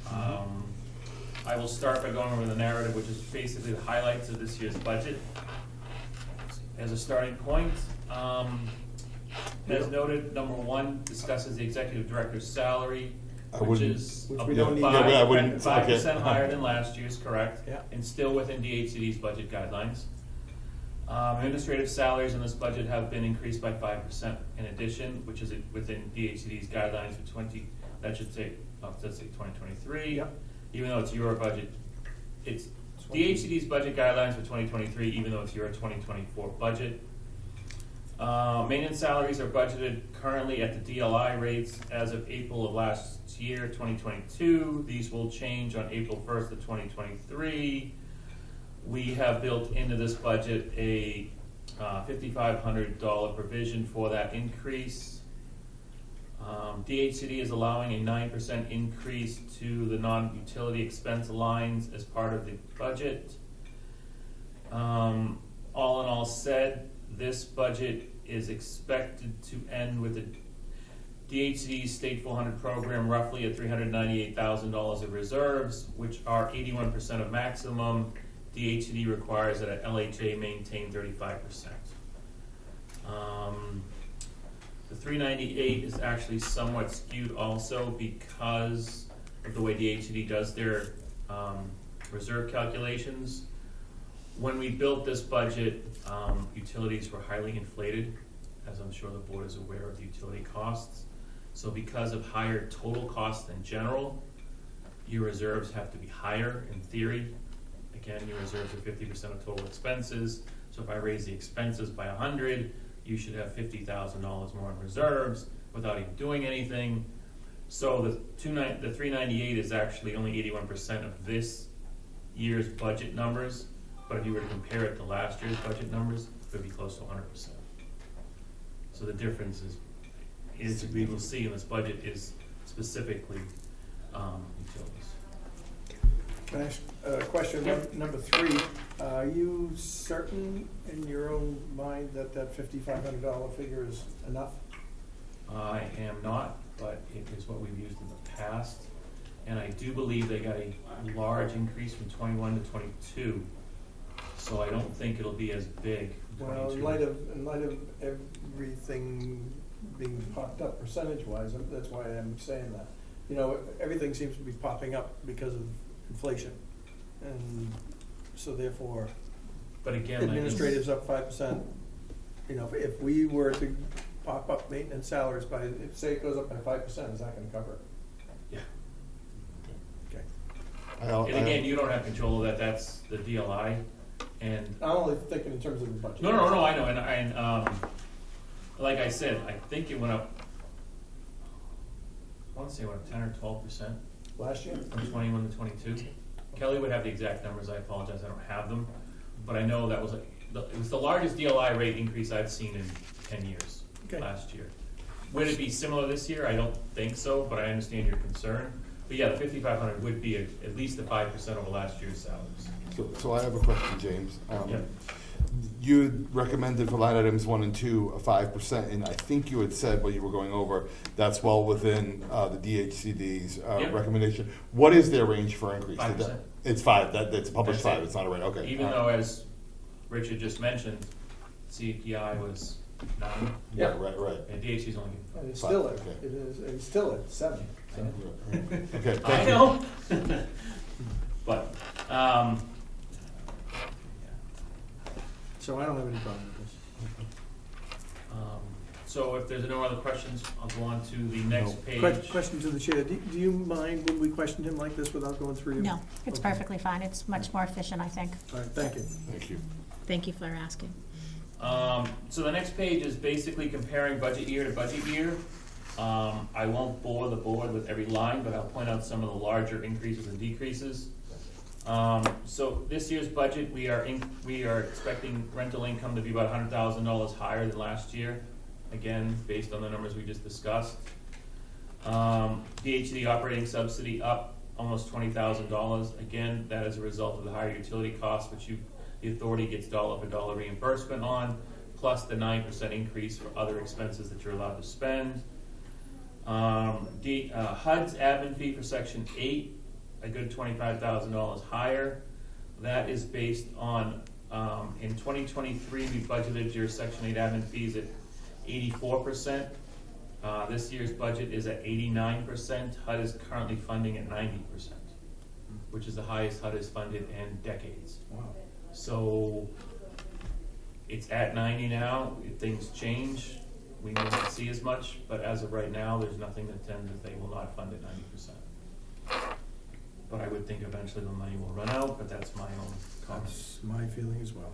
Speaker 7: I will start by going over the narrative, which is basically the highlights of this year's budget. As a starting point, as noted, number one discusses the executive director's salary,
Speaker 3: I
Speaker 7: which
Speaker 3: wouldn't-
Speaker 7: is
Speaker 4: Which we don't need.
Speaker 3: Yeah, I wouldn't-
Speaker 7: 5%
Speaker 3: okay.
Speaker 7: higher than last year's, correct?
Speaker 4: Yeah.
Speaker 7: And still within DHCD's budget guidelines. Administrative salaries in this budget have been increased by 5% in addition, which is within DHCD's guidelines for that should say 2023.
Speaker 4: Yep.
Speaker 7: Even though it's your budget, it's DHCD's budget guidelines for 2023, even though it's your 2024 budget. Maintenance salaries are budgeted currently at the DLI rates as of April of last year, 2022. These will change on April 1st of 2023. We have built into this budget a $5,500 provision for that increase. DHCD is allowing a 9% increase to the non-utility expense lines as part of the budget. All in all said, this budget is expected to end with the DHCD's State 400 program roughly at $398,000 of reserves, which are 81% of maximum. DHCD requires that a LHA maintain 35%. The 398 is actually somewhat skewed also because of the way DHCD does their reserve calculations. When we built this budget, utilities were highly inflated, as I'm sure the board is aware of the utility costs. So because of higher total costs than general, your reserves have to be higher in theory. Again, your reserves are 50% of total expenses. So if I raise the expenses by 100, you should have $50,000 more in reserves without even doing anything. So the 398 is actually only 81% of this year's budget numbers. But if you were to compare it to last year's budget numbers, it would be close to 100%. So the difference is we will see in this budget is specifically utilities.
Speaker 4: Can I ask a question, number 3? Are you certain in your own mind that that $5,500 figure is enough?
Speaker 7: I am not, but it is what we've used in the past. And I do believe they got a large increase from 21 to 22. So I don't think it'll be as big in 22.
Speaker 4: Well, in light of everything being popped up percentage-wise, that's why I'm saying that. You know, everything seems to be popping up because of inflation. And so therefore,
Speaker 7: But again,
Speaker 4: administrative's up 5%. You know, if we were to pop up maintenance salaries by, say it goes up by 5%, is that gonna cover it?
Speaker 7: Yeah.
Speaker 4: Okay.
Speaker 7: And again, you don't have control of that, that's the DLI. And
Speaker 4: I'm only thinking in terms of the budget.
Speaker 7: No, I know, and like I said, I think it went up want to say, what, 10 or 12%?
Speaker 4: Last year?
Speaker 7: From 21 to 22. Kelly would have the exact numbers, I apologize, I don't have them. But I know that was, it was the largest DLI rate increase I've seen in 10 years
Speaker 4: Okay.
Speaker 7: last year. Would it be similar this year? I don't think so, but I understand your concern. But yeah, the 5,500 would be at least the 5% over last year's salaries.
Speaker 3: So I have a question, James.
Speaker 7: Yep.
Speaker 3: You recommended for line items 1 and 2 a 5%, and I think you had said while you were going over, that's well within the DHCD's
Speaker 7: Yep.
Speaker 3: recommendation. What is their range for increase?
Speaker 7: 5%.
Speaker 3: It's 5, that's published
Speaker 7: That's
Speaker 3: 5,
Speaker 7: it.
Speaker 3: it's not a rate, okay.
Speaker 7: Even
Speaker 3: all
Speaker 7: though,
Speaker 3: right.
Speaker 7: as Richard just mentioned, CPI was 9,
Speaker 3: Yeah, right.
Speaker 7: and DHC's only.
Speaker 4: And it's
Speaker 3: Fine,
Speaker 4: still at,
Speaker 3: okay.
Speaker 4: it is, it's still at 7. So.
Speaker 3: Okay,
Speaker 7: I
Speaker 3: thank you.
Speaker 7: know. But,
Speaker 4: So I don't have any problem with this.
Speaker 7: so if there's no other questions, I'll go on to the next page.
Speaker 4: Question to the chair, do you mind when we question him like this without going through you?
Speaker 1: No, it's
Speaker 4: Okay.
Speaker 1: perfectly fine. It's much more efficient, I think.
Speaker 4: All right, thank you.
Speaker 3: Thank you.
Speaker 1: Thank you for asking.
Speaker 7: So the next page is basically comparing budget year to budget year. I won't bore the board with every line, but I'll point out some of the larger increases and decreases. So this year's budget, we are expecting rental income to be about $100,000 higher than last year. Again, based on the numbers we just discussed. DHD operating subsidy up almost $20,000. Again, that is a result of the higher utility costs, which the authority gets dollar for dollar reimbursement on, plus the 9% increase for other expenses that you're allowed to spend. HUD's admin fee for Section 8, a good $25,000 higher. That is based on, in 2023, we budgeted your Section 8 admin fees at 84%. This year's budget is at 89%. HUD is currently funding at 90%, which is the highest HUD has funded in decades.
Speaker 4: Wow.
Speaker 7: So it's at 90 now. If things change, we may not see as much, but as of right now, there's nothing that tends that they will not fund at 90%. But I would think eventually the money will run out, but that's my own comment.
Speaker 4: That's my feeling as well.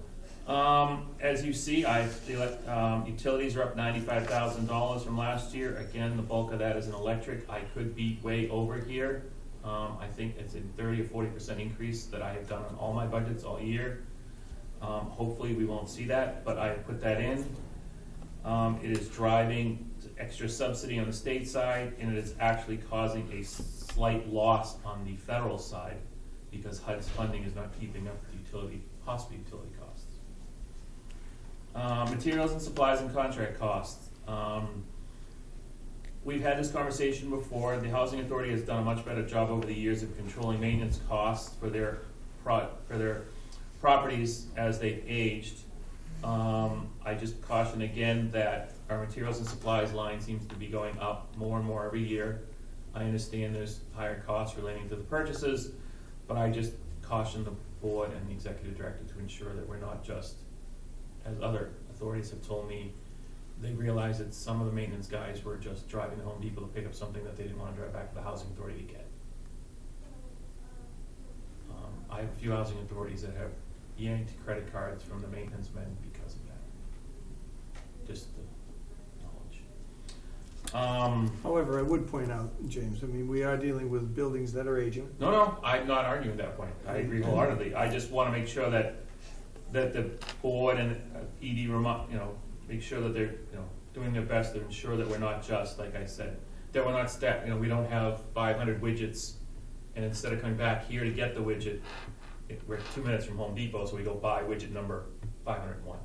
Speaker 7: As you see, utilities are up $95,000 from last year. Again, the bulk of that is in electric. I could be way over here. I think it's a 30 or 40% increase that I have done on all my budgets all year. Hopefully we won't see that, but I put that in. It is driving extra subsidy on the state side, and it is actually causing a slight loss on the federal side because HUD's funding is not keeping up with hospital utility costs. Materials and supplies and contract costs. We've had this conversation before. The Housing Authority has done a much better job over the years of controlling maintenance costs for their properties as they've aged. I just caution again that our materials and supplies line seems to be going up more and more every year. I understand there's higher costs relating to the purchases, but I just caution the board and the executive director to ensure that we're not just, as other authorities have told me, they realized that some of the maintenance guys were just driving to Home Depot to pick up something that they didn't want to drive back to the Housing Authority to get. I have a few housing authorities that have yanked credit cards from the maintenance men because of that. Just the knowledge.
Speaker 4: However, I would point out, James, I mean, we are dealing with buildings that are aging.
Speaker 7: No, I'm not arguing that point. I agree wholeheartedly. I just want to make sure that the board and ED, make sure that they're, doing their best to ensure that we're not just, like I said, that we're not we don't have 500 widgets, and instead of coming back here to get the widget, we're 2 minutes from Home Depot, so we go buy widget number 501.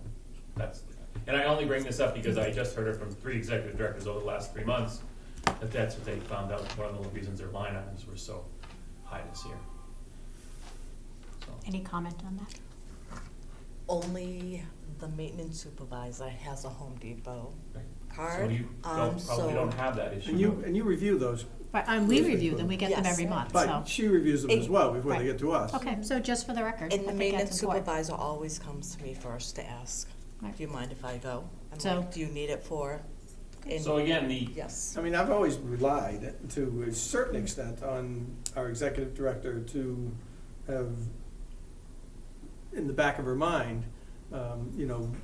Speaker 7: And I only bring this up because I just heard it from 3 executive directors over the last 3 months, that's what they found out, one of the reasons their line items were so high this year. So.
Speaker 1: Any comment on that?
Speaker 2: Only the maintenance supervisor has a Home Depot card.
Speaker 7: So you probably don't have that issue.
Speaker 4: And you review those,
Speaker 1: But we review them, we get them
Speaker 2: Yes.
Speaker 1: every month, so.
Speaker 4: but she reviews them as well before they
Speaker 1: Right.
Speaker 4: get to us.
Speaker 1: Okay, so just for the record, I
Speaker 2: And the
Speaker 1: think
Speaker 2: maintenance
Speaker 1: that's important.
Speaker 2: supervisor always comes to me first to ask,
Speaker 1: Right.
Speaker 2: do you mind if I go? I'm
Speaker 1: So-
Speaker 2: like, do you need it for? And
Speaker 7: So again,
Speaker 2: yes.
Speaker 4: I mean, I've always relied to a certain extent on our executive director to have, in the back of her mind,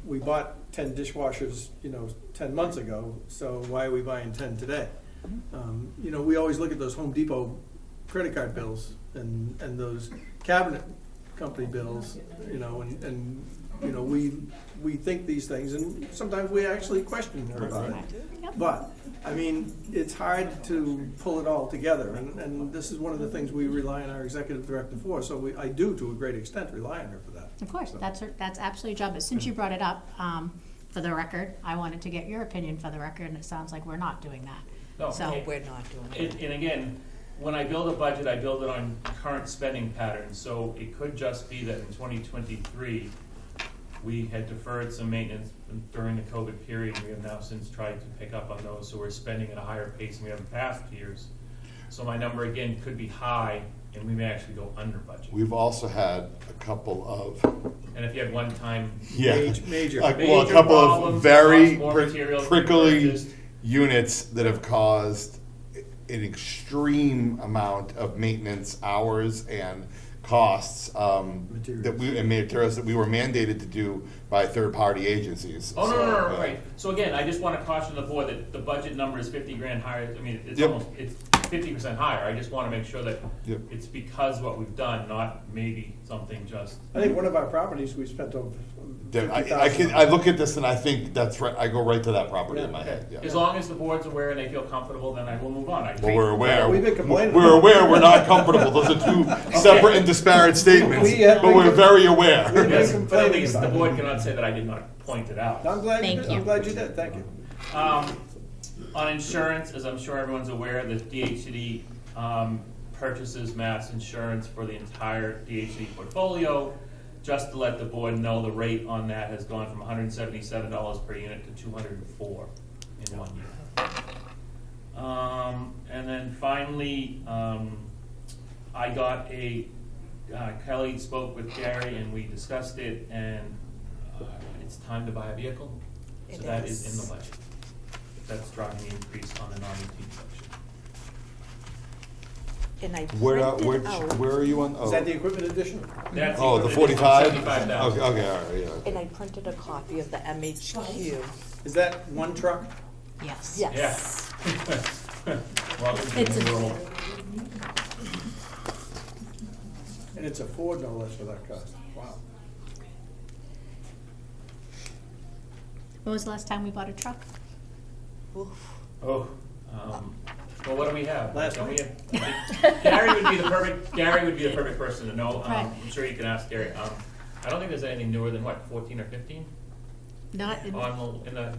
Speaker 4: we bought 10 dishwashers, 10 months ago, so why are we buying 10 today? You know, we always look at those Home Depot credit card bills and those cabinet company bills, you know, and you know, we think these things, and sometimes we actually question her about it.
Speaker 1: Yep.
Speaker 4: But, I mean, it's hard to pull it all together, and this is one of the things we rely on our executive director for, so I do, to a great extent, rely on her for that.
Speaker 1: Of course,
Speaker 4: So-
Speaker 1: that's absolutely your job, but since you brought it up, for the record, I wanted to get your opinion for the record, and it sounds like we're not doing that.
Speaker 7: No,
Speaker 1: So-
Speaker 7: okay.
Speaker 2: We're not doing it.
Speaker 7: And again, when I build a budget, I build it on current spending patterns, so it could just be that in 2023, we had deferred some maintenance during the COVID period, and we have now since tried to pick up on those, so we're spending at a higher pace than we have in past years. So my number, again, could be high, and we may actually go under budget.
Speaker 3: We've also had a couple of,
Speaker 7: And if you had one time,
Speaker 4: Major.
Speaker 3: well, a
Speaker 7: Major
Speaker 3: couple
Speaker 7: problems,
Speaker 3: of very
Speaker 7: cost more materials to be
Speaker 3: prickly
Speaker 7: purchased.
Speaker 3: units that have caused an extreme amount of maintenance hours and costs that materials that we were mandated to do by third-party agencies.
Speaker 7: oh,
Speaker 3: So,
Speaker 7: no, right. So again, I just wanna caution the board that the budget number is 50 grand higher, I mean, it's
Speaker 3: Yep.
Speaker 7: almost, it's 50% higher. I just wanna make sure that
Speaker 3: Yep.
Speaker 7: it's because what we've done, not maybe something just.
Speaker 4: I think one of our properties we spent over
Speaker 3: I look at this and I think that's right, I go right to that property in my head, yeah.
Speaker 7: As long as the board's aware and they feel comfortable, then I will move on.
Speaker 3: Well, we're aware.
Speaker 4: We've been complaining.
Speaker 3: We're aware we're not comfortable. Those are two separate and disparate statements,
Speaker 4: We have
Speaker 3: but we're
Speaker 4: been-
Speaker 3: very aware.
Speaker 4: We've been
Speaker 7: Yes, but at
Speaker 4: complaining
Speaker 7: least the
Speaker 4: about it.
Speaker 7: board cannot say that I did not point it out.
Speaker 4: I'm glad you
Speaker 1: Thank
Speaker 4: did,
Speaker 1: you.
Speaker 4: I'm glad you did, thank you.
Speaker 7: On insurance, as I'm sure everyone's aware, the DHCD purchases mass insurance for the entire DHCD portfolio. Just to let the board know, the rate on that has gone from $177 per unit to $204 in 1 year. And then finally, I got Kelly spoke with Gary and we discussed it, and it's time to buy a vehicle. So
Speaker 2: It
Speaker 7: that is
Speaker 2: is.
Speaker 7: in the budget. That's driving the increase on the non-routine section.
Speaker 2: And I
Speaker 3: Where
Speaker 2: printed out,
Speaker 3: are you on?
Speaker 4: Is that the equipment edition?
Speaker 7: That's
Speaker 3: Oh, the
Speaker 7: equivalent to
Speaker 3: 45?
Speaker 7: 75,000.
Speaker 3: Okay, all right, yeah.
Speaker 2: and I printed a copy of the MHQ.
Speaker 4: Is that one truck?
Speaker 1: Yes.
Speaker 2: Yes.
Speaker 7: Welcome to
Speaker 1: It's
Speaker 7: the
Speaker 1: a-
Speaker 7: world.
Speaker 4: And it's a Ford, no less, for that cost. Wow.
Speaker 1: When was the last time we bought a truck?
Speaker 2: Oof.
Speaker 7: Oh, well, what do we have?
Speaker 4: Last
Speaker 7: Don't we
Speaker 4: week.
Speaker 7: have- Gary would be the perfect person to know.
Speaker 1: Right.
Speaker 7: I'm sure you can ask Gary. I don't think there's anything newer than what, 14 or 15
Speaker 1: Not in,
Speaker 7: in the.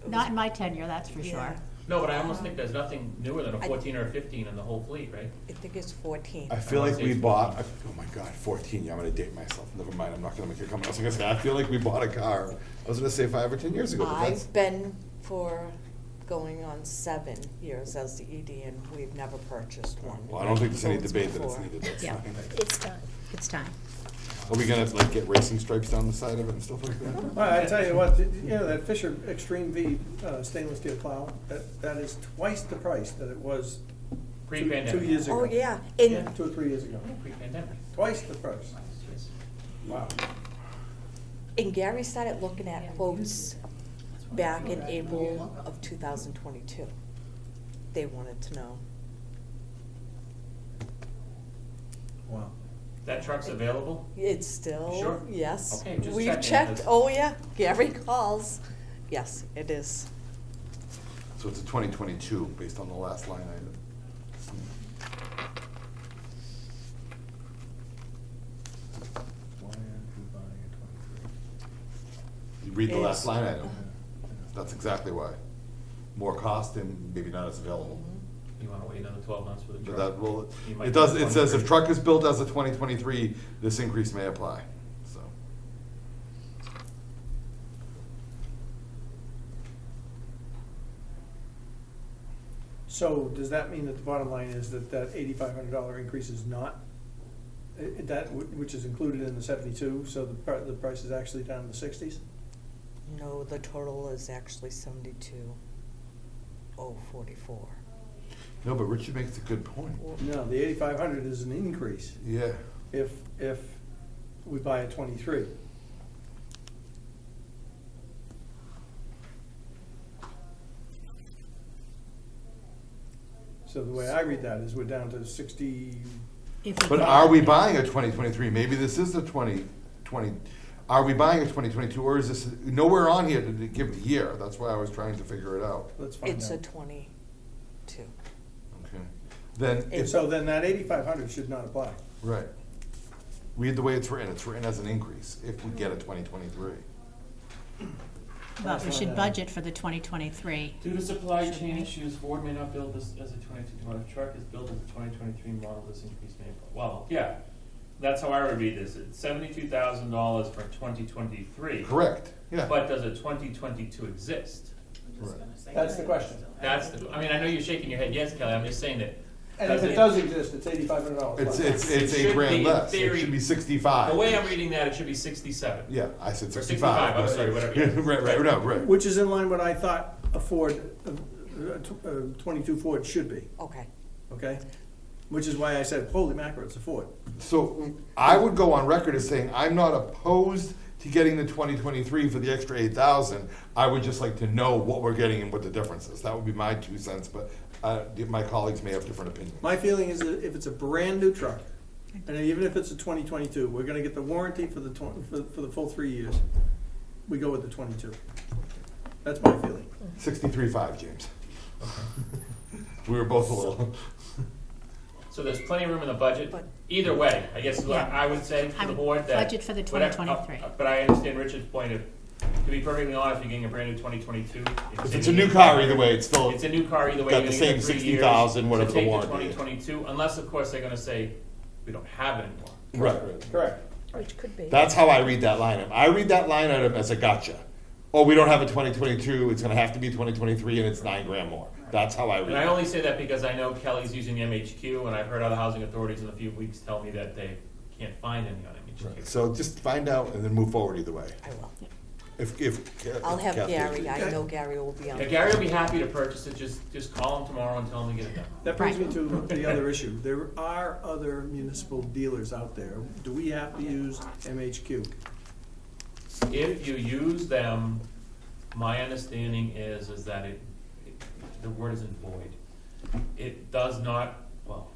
Speaker 1: not in my tenure, that's for
Speaker 2: Yeah.
Speaker 1: sure.
Speaker 7: No, but I almost think there's nothing newer than a 14 or a 15 in the whole fleet, right?
Speaker 2: I think it's 14.
Speaker 3: I feel like we bought, oh my God, 14, yeah, I'm gonna date myself, never mind, I'm not gonna make a comment. I was gonna say, I feel like we bought a car, I was gonna say 5 or 10 years ago, but that's,
Speaker 2: I've been for going on 7 years as the ED, and we've never purchased one.
Speaker 3: well, I don't think there's any
Speaker 2: Phones
Speaker 3: debate that it's
Speaker 2: before.
Speaker 3: needed, that's
Speaker 1: Yeah.
Speaker 3: fine.
Speaker 6: It's time.
Speaker 1: It's time.
Speaker 3: Are we gonna like get racing stripes down the side of it and stuff like that?
Speaker 4: Well, I tell you what, you know, that Fisher Extreme V stainless steel plow, that is twice the price that it was
Speaker 7: Pre-pandemic.
Speaker 4: 2 years ago.
Speaker 2: Oh, yeah,
Speaker 7: Yeah.
Speaker 2: and
Speaker 4: 2 or 3 years ago.
Speaker 7: Pre-pandemic.
Speaker 4: Twice the price. Wow.
Speaker 2: And Gary started looking at quotes back in April of 2022. They wanted to know.
Speaker 4: Wow.
Speaker 7: That truck's available?
Speaker 2: It's still,
Speaker 7: Sure?
Speaker 2: yes.
Speaker 7: Okay, just
Speaker 2: We've
Speaker 7: checking,
Speaker 2: checked,
Speaker 7: 'cause-
Speaker 2: oh yeah, Gary calls. Yes, it is.
Speaker 3: So it's a 2022, based on the last line item. You read the last
Speaker 2: It's-
Speaker 3: line item, that's exactly why. More cost and maybe not as available.
Speaker 7: You wanna wait another 12 months for the
Speaker 3: But
Speaker 7: truck?
Speaker 3: that will,
Speaker 7: You might
Speaker 3: it does,
Speaker 7: get
Speaker 3: it says if
Speaker 7: 23.
Speaker 3: truck is built as a 2023, this increase may apply, so.
Speaker 4: So does that mean that the bottom line is that that $8,500 increase is not, which is included in the 72, so the price is actually down in the 60s?
Speaker 2: No, the total is actually 72,044.
Speaker 3: No, but Richard makes a good point.
Speaker 4: No, the 8,500 is an increase
Speaker 3: Yeah.
Speaker 4: if we buy a 23. So the way I read that is we're down to 60,
Speaker 1: If we
Speaker 3: But
Speaker 1: can-
Speaker 3: are we buying a 2023? Maybe this is a 2020. Are we buying a 2022, or is this nowhere on here to give the year? That's why I was trying to figure it out.
Speaker 4: let's find
Speaker 2: It's a
Speaker 4: out.
Speaker 2: 22.
Speaker 3: Okay. Then if
Speaker 4: So then that 8,500 should not apply.
Speaker 3: right, read the way it's written. It's written as an increase if we get a 2023.
Speaker 1: But we should budget for the 2023.
Speaker 7: Due to supply chain issues, Ford may not build this as a 22, when a truck is built as a 2023 model, this increase may, well, yeah, that's how I would read this. It's $72,000 for 2023.
Speaker 3: Correct. Yeah.
Speaker 7: But does a 2022 exist?
Speaker 8: I'm just gonna say
Speaker 4: That's the
Speaker 8: that.
Speaker 4: question.
Speaker 7: That's the, I mean, I know you're shaking your head, yes, Kelly, I'm just saying that.
Speaker 4: And if it does exist, it's $8,500
Speaker 3: It's
Speaker 4: less.
Speaker 3: it's
Speaker 7: It should
Speaker 3: $8,000
Speaker 7: be, in
Speaker 3: less.
Speaker 7: theory-
Speaker 3: It should be 65.
Speaker 7: The way I'm reading that, it should be 67.
Speaker 3: Yeah, I said
Speaker 7: Or
Speaker 3: 65.
Speaker 7: 65, I'm sorry, whatever.
Speaker 3: Yeah, right, no, right.
Speaker 4: Which is in line what I thought a Ford, a 22 Ford should be,
Speaker 2: Okay.
Speaker 4: okay? Which is why I said, holy mackerel, it's a Ford.
Speaker 3: So I would go on record as saying I'm not opposed to getting the 2023 for the extra 8,000. I would just like to know what we're getting and what the difference is. That would be my 2 cents, but my colleagues may have different opinions.
Speaker 4: My feeling is that if it's a brand-new truck, and even if it's a 2022, we're gonna get the warranty for the for the full 3 years. We go with the 22. That's my feeling.
Speaker 3: 63.5, James. We were both a little.
Speaker 7: So there's plenty of room in the budget.
Speaker 2: But-
Speaker 7: Either way, I guess is what
Speaker 1: Yeah.
Speaker 7: I would say
Speaker 1: I
Speaker 7: to the
Speaker 1: would
Speaker 7: board that.
Speaker 1: budget for the
Speaker 7: whatever-
Speaker 1: 2023.
Speaker 7: But I understand Richard's point of, to be perfectly honest, you're getting a brand new 2022.
Speaker 3: If it's a new car, either way, it's still
Speaker 7: It's a new car either way.
Speaker 3: got
Speaker 7: you're
Speaker 3: the
Speaker 7: gonna get
Speaker 3: same
Speaker 7: 3 years
Speaker 3: 60,000, whatever
Speaker 7: to
Speaker 3: the
Speaker 7: take
Speaker 3: warranty is.
Speaker 7: 2022, unless of course they're gonna say, we don't have it anymore.
Speaker 3: Right.
Speaker 4: Correct.
Speaker 6: Which could be.
Speaker 3: That's how I read that line item. I read that line item as a gotcha. Oh, we don't have a 2022. It's going to have to be 2023, and it's $9,000 more. That's how I read
Speaker 7: And I
Speaker 3: it.
Speaker 7: only say that because I know Kelly's using the MHQ, and I've heard other housing authorities in a few weeks tell me that they can't find any on MHQ.
Speaker 3: So just find out and then move forward either way.
Speaker 2: I will.
Speaker 3: If
Speaker 2: I'll have
Speaker 3: Kathy-
Speaker 2: Gary. I know Gary will be on.
Speaker 7: Yeah, Gary will be happy to purchase it, just call him tomorrow and tell him to get it done.
Speaker 4: That brings me to the other issue. There are other municipal dealers out there. Do we have to use MHQ?
Speaker 7: If you use them, my understanding is that the word isn't void. It does not, well,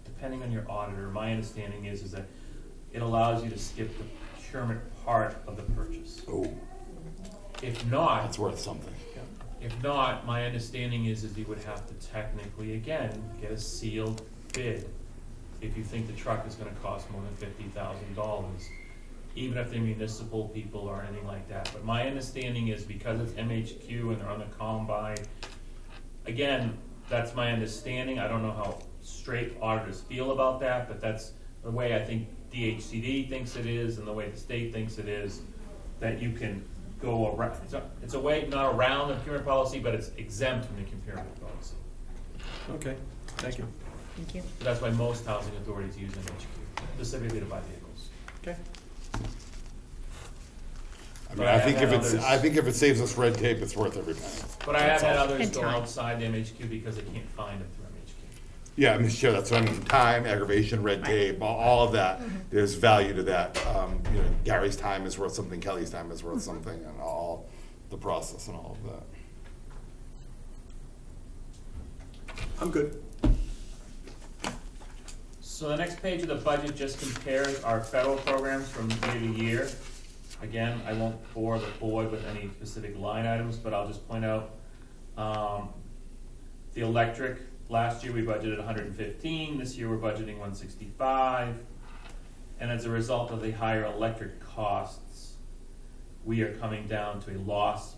Speaker 7: depending on your auditor, my understanding is that it allows you to skip the procurement part of the purchase.
Speaker 3: Oh,
Speaker 7: If not,
Speaker 3: that's worth something.
Speaker 7: if not, my understanding is you would have to technically, again, get a sealed bid if you think the truck is gonna cost more than $50,000, even if they're municipal people or anything like that. But my understanding is because it's MHQ and they're on the combine, again, that's my understanding. I don't know how straight auditors feel about that, but that's the way I think DHCD thinks it is and the way the state thinks it is, that you can go around. It's a way, not around the procurement policy, but it's exempt from the procurement policy.
Speaker 4: Okay, thank you.
Speaker 1: Thank you.
Speaker 7: So that's why most housing authorities use MHQ, specifically to buy vehicles.
Speaker 4: Okay.
Speaker 3: I mean,
Speaker 7: But I
Speaker 3: I think
Speaker 7: have
Speaker 3: if
Speaker 7: had
Speaker 3: it's,
Speaker 7: others-
Speaker 3: I think if it saves us red tape, it's worth every penny.
Speaker 7: But I have had others
Speaker 1: And
Speaker 7: go
Speaker 1: time.
Speaker 7: outside the MHQ because they can't find them through MHQ.
Speaker 3: Yeah, Mr. Chair, that's what I mean. Time, aggravation, red tape, all of that. There's value to that. You know, Gary's time is worth something. Kelly's time is worth something, and all the process and all of that.
Speaker 4: I'm good.
Speaker 7: So the next page of the budget just compares our federal programs from year to year. Again, I won't bore the board with any specific line items, but I'll just point out, the electric, last year we budgeted 115, this year we're budgeting 165. And as a result of the higher electric costs, we are coming down to a loss.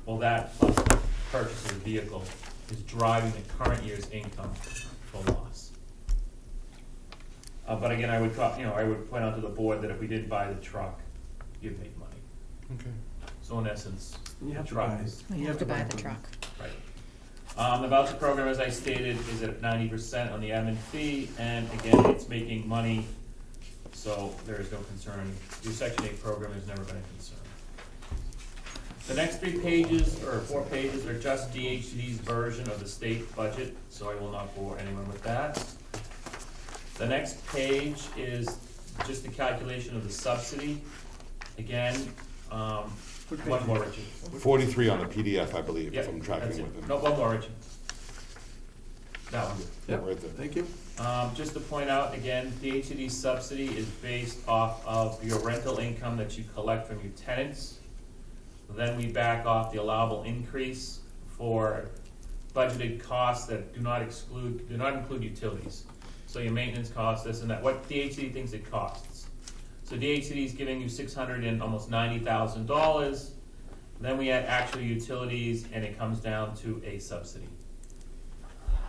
Speaker 7: Well, that plus the purchase of the vehicle is driving the current year's income to a loss. But again, I would point out to the board that if we didn't buy the truck, you'd make money.
Speaker 3: Okay.
Speaker 7: So in essence,
Speaker 4: You
Speaker 7: the
Speaker 4: have to
Speaker 7: truck
Speaker 4: buy.
Speaker 7: is,
Speaker 1: We
Speaker 4: You
Speaker 1: have to buy the
Speaker 4: one.
Speaker 1: truck.
Speaker 7: right. The voucher program, as I stated, is at 90% on the admin fee, and again, it's making money, so there is no concern. Your Section 8 program has never been a concern. The next 3 pages, or 4 pages, are just DHCD's version of the state budget, so I will not bore anyone with that. The next page is just the calculation of the subsidy. Again, one more, Richard.
Speaker 3: 43 on the PDF, I believe,
Speaker 7: Yep,
Speaker 3: if I'm tracking
Speaker 7: that's it.
Speaker 3: with him.
Speaker 7: No, one more, Richard. That one.
Speaker 4: Yep,
Speaker 3: Right there.
Speaker 4: thank you.
Speaker 7: Just to point out, again, DHCD subsidy is based off of your rental income that you collect from your tenants. Then we back off the allowable increase for budgeted costs that do not include utilities. So your maintenance costs, this and that, what DHCD thinks it costs. So DHCD is giving you almost $90,000. Then we add actual utilities and it comes down to a subsidy.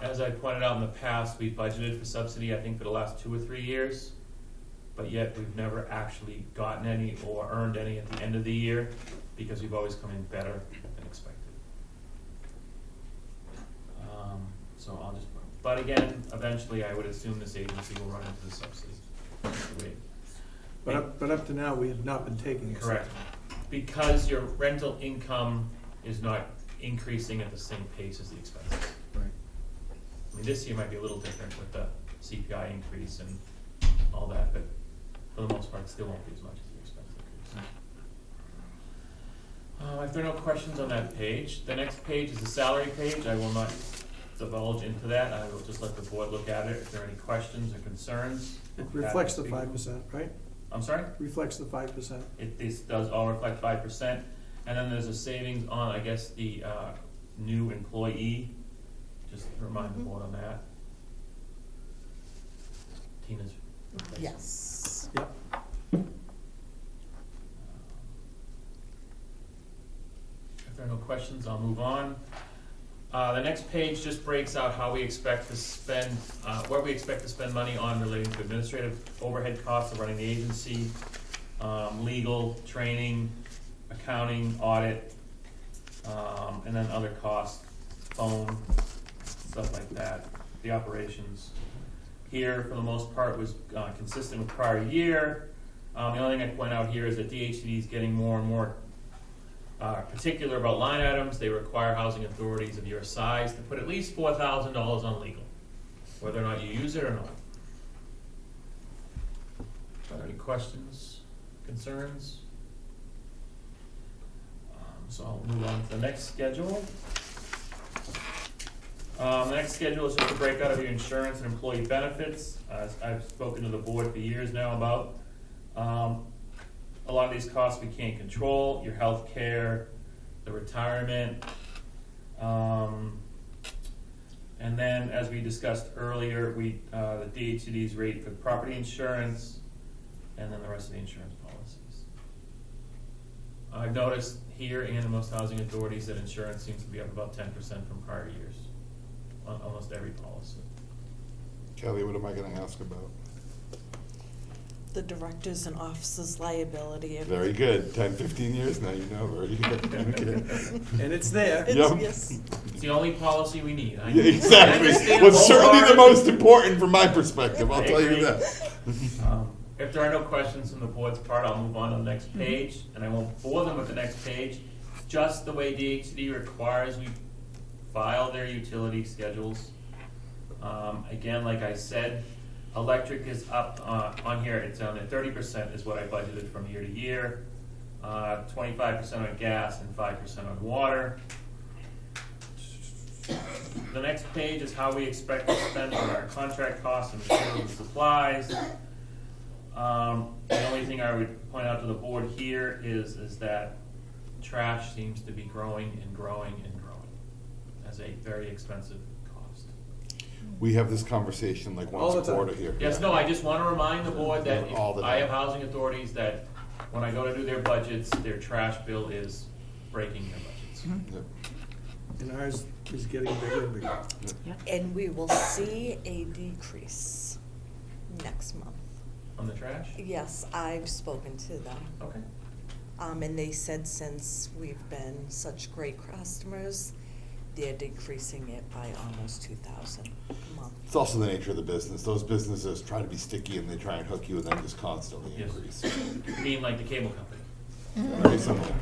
Speaker 7: As I pointed out in the past, we budgeted for subsidy, I think, for the last 2 or 3 years, but yet we've never actually gotten any or earned any at the end of the year because we've always come in better than expected. So I'll just, but again, eventually I would assume this agency will run into the subsidy. That's the way-
Speaker 4: But up to now, we have not been taking it.
Speaker 7: Correct. Because your rental income is not increasing at the same pace as the expenses.
Speaker 4: Right.
Speaker 7: I mean, this year might be a little different with the CPI increase and all that, but for the most part, it still won't be as much as the expense increase. If there are no questions on that page, the next page is the salary page. I will not divulge into that. I will just let the board look at it. If there are any questions or concerns.
Speaker 4: It reflects the 5%, right?
Speaker 7: I'm sorry?
Speaker 4: Reflects the 5%.
Speaker 7: This does all reflect 5%. And then there's a savings on, I guess, the new employee. Just to remind the board on that. Tina's replacement.
Speaker 2: Yes.
Speaker 4: Yep.
Speaker 7: If there are no questions, I'll move on. The next page just breaks out how we expect to spend, what we expect to spend money on relating to administrative overhead costs of running the agency, legal, training, accounting, audit, and then other costs, phone, stuff like that, the operations. Here, for the most part, was consistent with prior year. The only thing I'd point out here is that DHCD is getting more and more particular about line items. They require housing authorities of your size to put at least $4,000 on legal, whether or not you use it or not. Are there any questions, concerns? So I'll move on to the next schedule. The next schedule is just a breakout of your insurance and employee benefits. I've spoken to the board for years now about a lot of these costs we can't control, your health care, the retirement. And then, as we discussed earlier, the DHCD's rate for property insurance, and then the rest of the insurance policies. I've noticed here and in most housing authorities that insurance seems to be up about 10% from prior years, on almost every policy.
Speaker 3: Kelly, what am I gonna ask about?
Speaker 2: The directors and officers' liability.
Speaker 3: Very good. 10, 15 years now, you know, very good. Okay.
Speaker 4: And it's there.
Speaker 3: Yep.
Speaker 2: Yes.
Speaker 7: It's the only policy we need.
Speaker 3: Yeah, exactly. Well, certainly the most important from my perspective, I'll tell you that.
Speaker 7: If there are no questions from the board's part, I'll move on to the next page, and I won't bore them with the next page. Just the way DHCD requires we file their utility schedules. Again, like I said, electric is up on here, it's on at 30% is what I budgeted from year to year. 25% on gas and 5% on water. The next page is how we expect to spend on our contract costs and materials and supplies. The only thing I would point out to the board here is that trash seems to be growing and growing and growing as a very expensive cost.
Speaker 3: We have this conversation like
Speaker 4: All
Speaker 3: once
Speaker 4: the
Speaker 3: a
Speaker 4: time.
Speaker 3: quarter here.
Speaker 7: Yes, no, I just want to remind the board that if
Speaker 3: All the
Speaker 7: I have
Speaker 3: time.
Speaker 7: housing authorities that when I go to do their budgets, their trash bill is breaking their budgets.
Speaker 3: Yep.
Speaker 4: And ours is getting bigger and bigger.
Speaker 2: And we will see a decrease next month.
Speaker 7: On the trash?
Speaker 2: Yes, I've spoken to them.
Speaker 7: Okay.
Speaker 2: And they said since we've been such great customers, they're decreasing it by almost 2,000 a month.
Speaker 3: It's also the nature of the business. Those businesses try to be sticky and they try and hook you and then just constantly
Speaker 7: Yes.
Speaker 3: increase.
Speaker 7: You mean like the cable company?
Speaker 3: Very similar.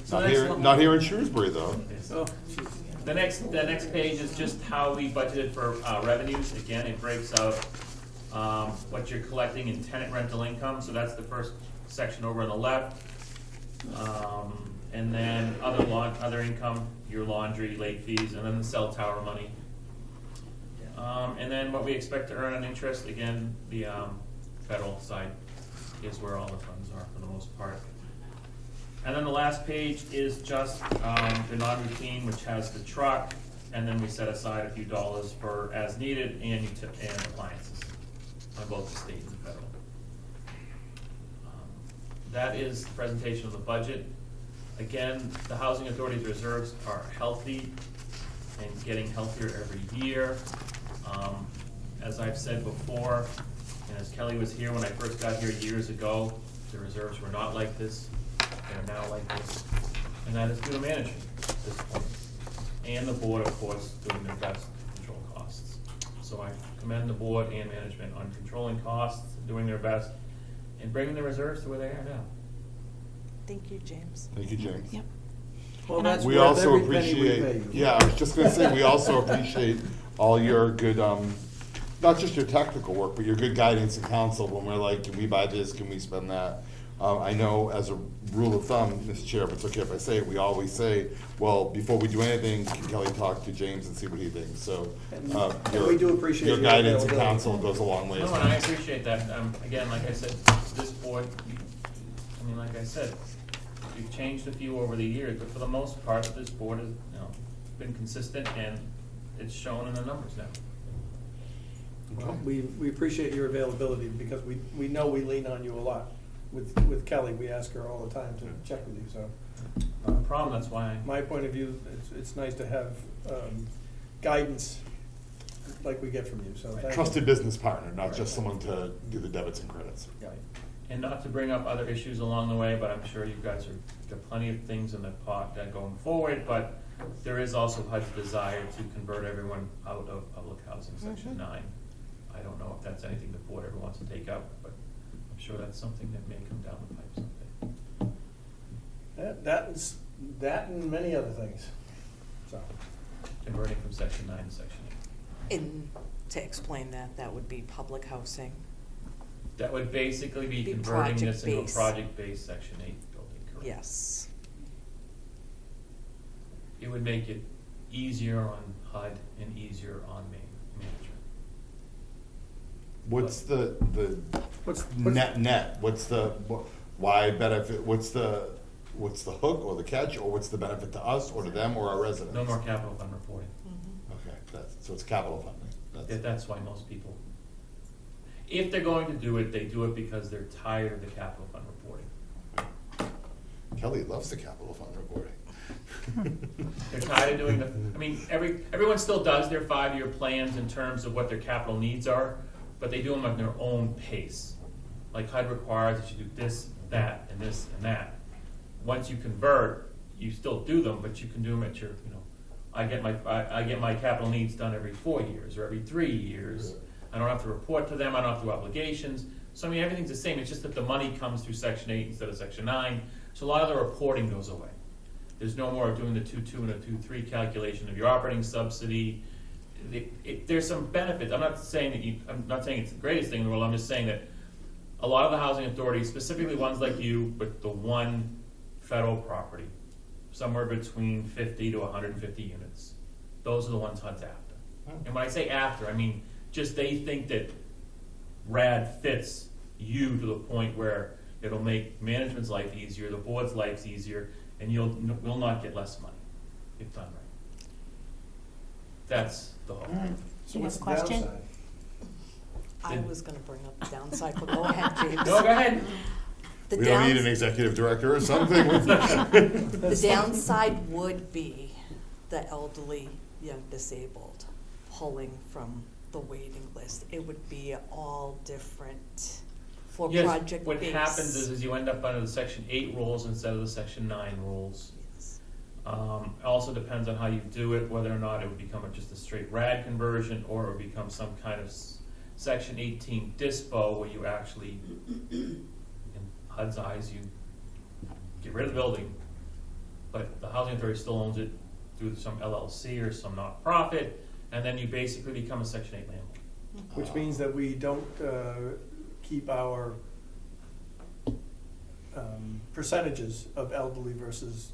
Speaker 7: So
Speaker 3: Not here in Shrewsbury though.
Speaker 7: Yes.
Speaker 4: Oh, geez.
Speaker 7: The next page is just how we budgeted for revenues. Again, it breaks out what you're collecting in tenant rental income, so that's the first section over on the left. And then other income, your laundry, late fees, and then the cell tower money. And then what we expect to earn on interest, again, the federal side is where all the funds are for the most part. And then the last page is just the non-routine, which has the truck, and then we set aside a few dollars for as needed and appliances on both the state and the federal. That is the presentation of the budget. Again, the Housing Authority's reserves are healthy and getting healthier every year. As I've said before, and as Kelly was here when I first got here years ago, the reserves were not like this. They're now like this. And that is due to management at this point. And the board, of course, doing their best to control costs. So I commend the board and management on controlling costs, doing their best, and bringing the reserves to where they are now.
Speaker 2: Thank you, James.
Speaker 3: Thank you, James.
Speaker 1: Yep.
Speaker 4: Well, that's
Speaker 3: We
Speaker 4: worth
Speaker 3: also
Speaker 4: every penny we pay
Speaker 3: appreciate,
Speaker 4: you.
Speaker 3: yeah, I was just gonna say, we also appreciate all your good, not just your technical work, but your good guidance and counsel when we're like, can we buy this, can we spend that? I know as a rule of thumb, Mr. Chair, if it's okay if I say it, we always say, well, before we do anything, can Kelly talk to James and see what he thinks? So,
Speaker 4: And we do appreciate
Speaker 3: your
Speaker 4: your
Speaker 3: guidance and
Speaker 4: availability.
Speaker 3: counsel goes a long way.
Speaker 7: No, and I appreciate that. Again, like I said, this board, I mean, like I said, we've changed a few over the years, but for the most part, this board has, been consistent, and it's shown in the numbers now.
Speaker 4: Well, we appreciate your availability because we know we lean on you a lot. With Kelly, we ask her all the time to check with you, so.
Speaker 7: Not a problem, that's why
Speaker 4: My point of view, it's nice to have guidance like we get from you, so thank you.
Speaker 3: Trusted business partner, not just someone to do the debits and credits.
Speaker 7: And not to bring up other issues along the way, but I'm sure you guys got plenty of things in the pot going forward, but there is also HUD's desire to convert everyone out of public housing, Section 9. I don't know if that's anything the board ever wants to take up, but I'm sure that's something that may come down the pipe someday.
Speaker 4: That and many other things, so.
Speaker 7: Converting from Section 9 to Section 8.
Speaker 2: And to explain that, that would be public housing.
Speaker 7: That would basically be
Speaker 2: Be
Speaker 7: converting this into a
Speaker 2: project-based.
Speaker 7: project-based Section 8 building, correct?
Speaker 2: Yes.
Speaker 7: It would make it easier on HUD and easier on management.
Speaker 3: What's the
Speaker 4: What's
Speaker 3: net? What's the, why benefit, what's the hook or the catch, or what's the benefit to us or to them or our residents?
Speaker 7: No more capital fund reporting.
Speaker 3: Okay, so it's capital funding.
Speaker 7: That's why most people, if they're going to do it, they do it because they're tired of the capital fund reporting.
Speaker 3: Kelly loves the capital fund reporting.
Speaker 7: They're tired of doing everyone still does their 5-year plans in terms of what their capital needs are, but they do them at their own pace. Like HUD requires that you do this, that, and this, and that. Once you convert, you still do them, but you can do them at your, I get my capital needs done every 4 years or every 3 years. I don't have to report to them, I don't have to do obligations. So I mean, everything's the same, it's just that the money comes through Section 8 instead of Section 9. So a lot of the reporting goes away. There's no more of doing the 2.2 and a 2.3 calculation of your operating subsidy. There's some benefits. I'm not saying it's the greatest thing in the world. I'm just saying that a lot of the housing authorities, specifically ones like you, with the one federal property, somewhere between 50 to 150 units, those are the ones HUD's after. And when I say after, I mean just they think that RAD fits you to the point where it'll make management's life easier, the board's life easier, and will not get less money if done right. That's the hope.
Speaker 4: So
Speaker 1: You
Speaker 4: what's
Speaker 1: have
Speaker 4: the
Speaker 1: a question?
Speaker 4: downside?
Speaker 2: I was gonna bring up the downside, but go ahead, James.
Speaker 7: No, go ahead.
Speaker 2: The
Speaker 3: We don't need an
Speaker 2: downs-
Speaker 3: executive director or something.
Speaker 2: The downside would be the elderly, young disabled pulling from the waiting list. It would be all different for
Speaker 7: Yes,
Speaker 2: project
Speaker 7: what
Speaker 2: base.
Speaker 7: happens is you end up under the Section 8 rules instead of the Section 9 rules.
Speaker 2: Yes.
Speaker 7: It also depends on how you do it, whether or not it would become just a straight RAD conversion or it would become some kind of Section 18 dispo where you actually, in HUD's eyes, you get rid of the building, but the housing authority still owns it through some LLC or some nonprofit, and then you basically become a Section 8 landlord.
Speaker 4: Which means that we don't keep our percentages of elderly versus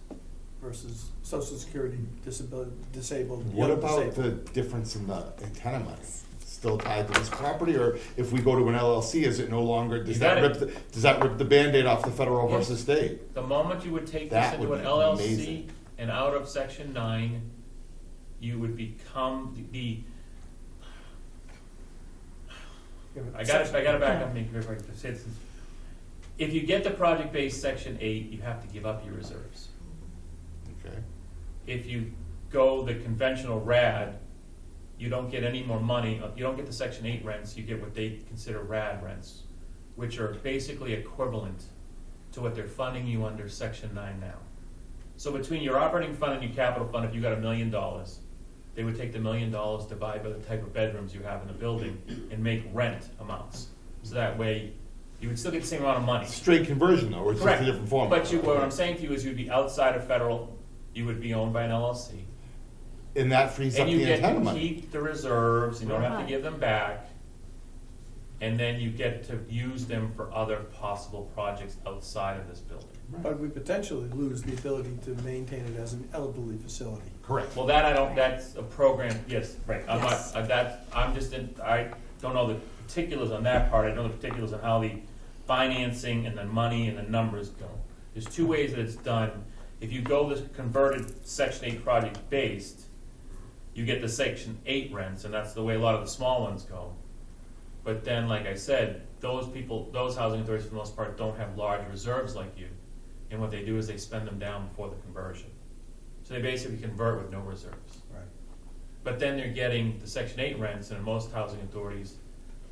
Speaker 4: versus social security, disabled.
Speaker 3: What
Speaker 4: young
Speaker 3: about
Speaker 4: disabled.
Speaker 3: the difference in the antenna money? Still tied to this property, or if we go to an LLC, is it no longer, does
Speaker 7: You
Speaker 3: that
Speaker 7: gotta-
Speaker 3: rip the Band-Aid off the federal versus state?
Speaker 7: The moment you would take this
Speaker 3: That
Speaker 7: into
Speaker 3: would
Speaker 7: an
Speaker 3: be
Speaker 7: LLC
Speaker 3: amazing.
Speaker 7: and out of section 9, you would become the, I gotta back up and make it very clear. If you get the project-based section 8, you have to give up your reserves.
Speaker 3: Okay.
Speaker 7: If you go the conventional RAD, you don't get any more money, you don't get the section 8 rents, you get what they consider RAD rents, which are basically equivalent to what they're funding you under section 9 now. So between your operating fund and your capital fund, if you got $1 million, they would take the $1 million, divide by the type of bedrooms you have in the building, and make rent amounts. So that way, you would still get the same amount of money.
Speaker 3: Straight conversion though, or it's just
Speaker 7: Correct.
Speaker 3: a different form?
Speaker 7: But what I'm saying to you is you'd be outside of federal, you would be owned by an LLC.
Speaker 3: And that frees up
Speaker 7: And you
Speaker 3: the
Speaker 7: get
Speaker 3: antenna
Speaker 7: to
Speaker 3: money.
Speaker 7: keep the reserves, you don't have to
Speaker 1: Right.
Speaker 7: give them back. And then you get to use them for other possible projects outside of this building.
Speaker 4: But we potentially lose the ability to maintain it as an elderly facility.
Speaker 3: Correct.
Speaker 7: Well, that I don't, that's a program, yes, right, I'm not,
Speaker 2: Yes.
Speaker 7: I don't know the particulars on that part, I know the particulars on how the financing and the money and the numbers go. There's two ways that it's done. If you go this converted section 8 project based, you get the section 8 rents, and that's the way a lot of the small ones go. But then, like I said, those people, those housing authorities for the most part don't have large reserves like you. And what they do is they spend them down before the conversion. So they basically convert with no reserves.
Speaker 4: Right.
Speaker 7: But then they're getting the section 8 rents, and in most housing authorities,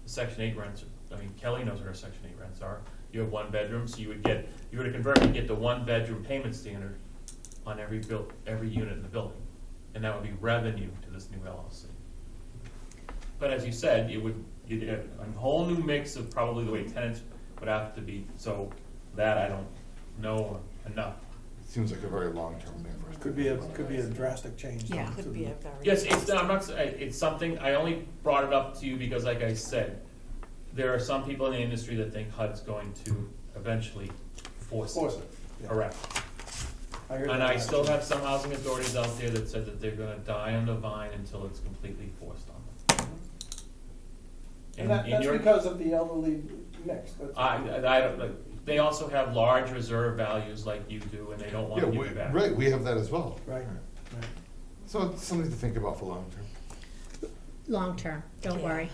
Speaker 7: the section 8 rents, I mean, Kelly knows what her section 8 rents are. You have one bedroom, so you were to convert, you'd get the 1 bedroom payment standard on every unit in the building. And that would be revenue to this new LLC. But as you said, you'd have a whole new mix of probably the way tenants would have to be, so that I don't know enough.
Speaker 3: Seems like a very long-term thing for us.
Speaker 4: Could be a drastic change.
Speaker 1: Yeah.
Speaker 4: to
Speaker 2: Could
Speaker 4: the-
Speaker 2: be a very.
Speaker 7: Yes, it's something, I only brought it up to you because like I said, there are some people in the industry that think HUD's going to eventually force
Speaker 4: Force
Speaker 7: it.
Speaker 4: it. Yeah.
Speaker 7: Correct.
Speaker 4: I heard
Speaker 7: And
Speaker 4: that
Speaker 7: I
Speaker 4: last
Speaker 7: still
Speaker 4: year.
Speaker 7: have some housing authorities out there that said that they're gonna die on the vine until it's completely forced on them.
Speaker 4: And that's
Speaker 7: your-
Speaker 4: because of the elderly mix. That's-
Speaker 7: I don't, like, they also have large reserve values like you do, and they don't
Speaker 3: Yeah,
Speaker 7: wanna give it back.
Speaker 3: right, we have that as well.
Speaker 4: Right, right.
Speaker 3: So it's something to think about for long-term.
Speaker 1: Long-term, don't
Speaker 2: Yeah.
Speaker 1: worry.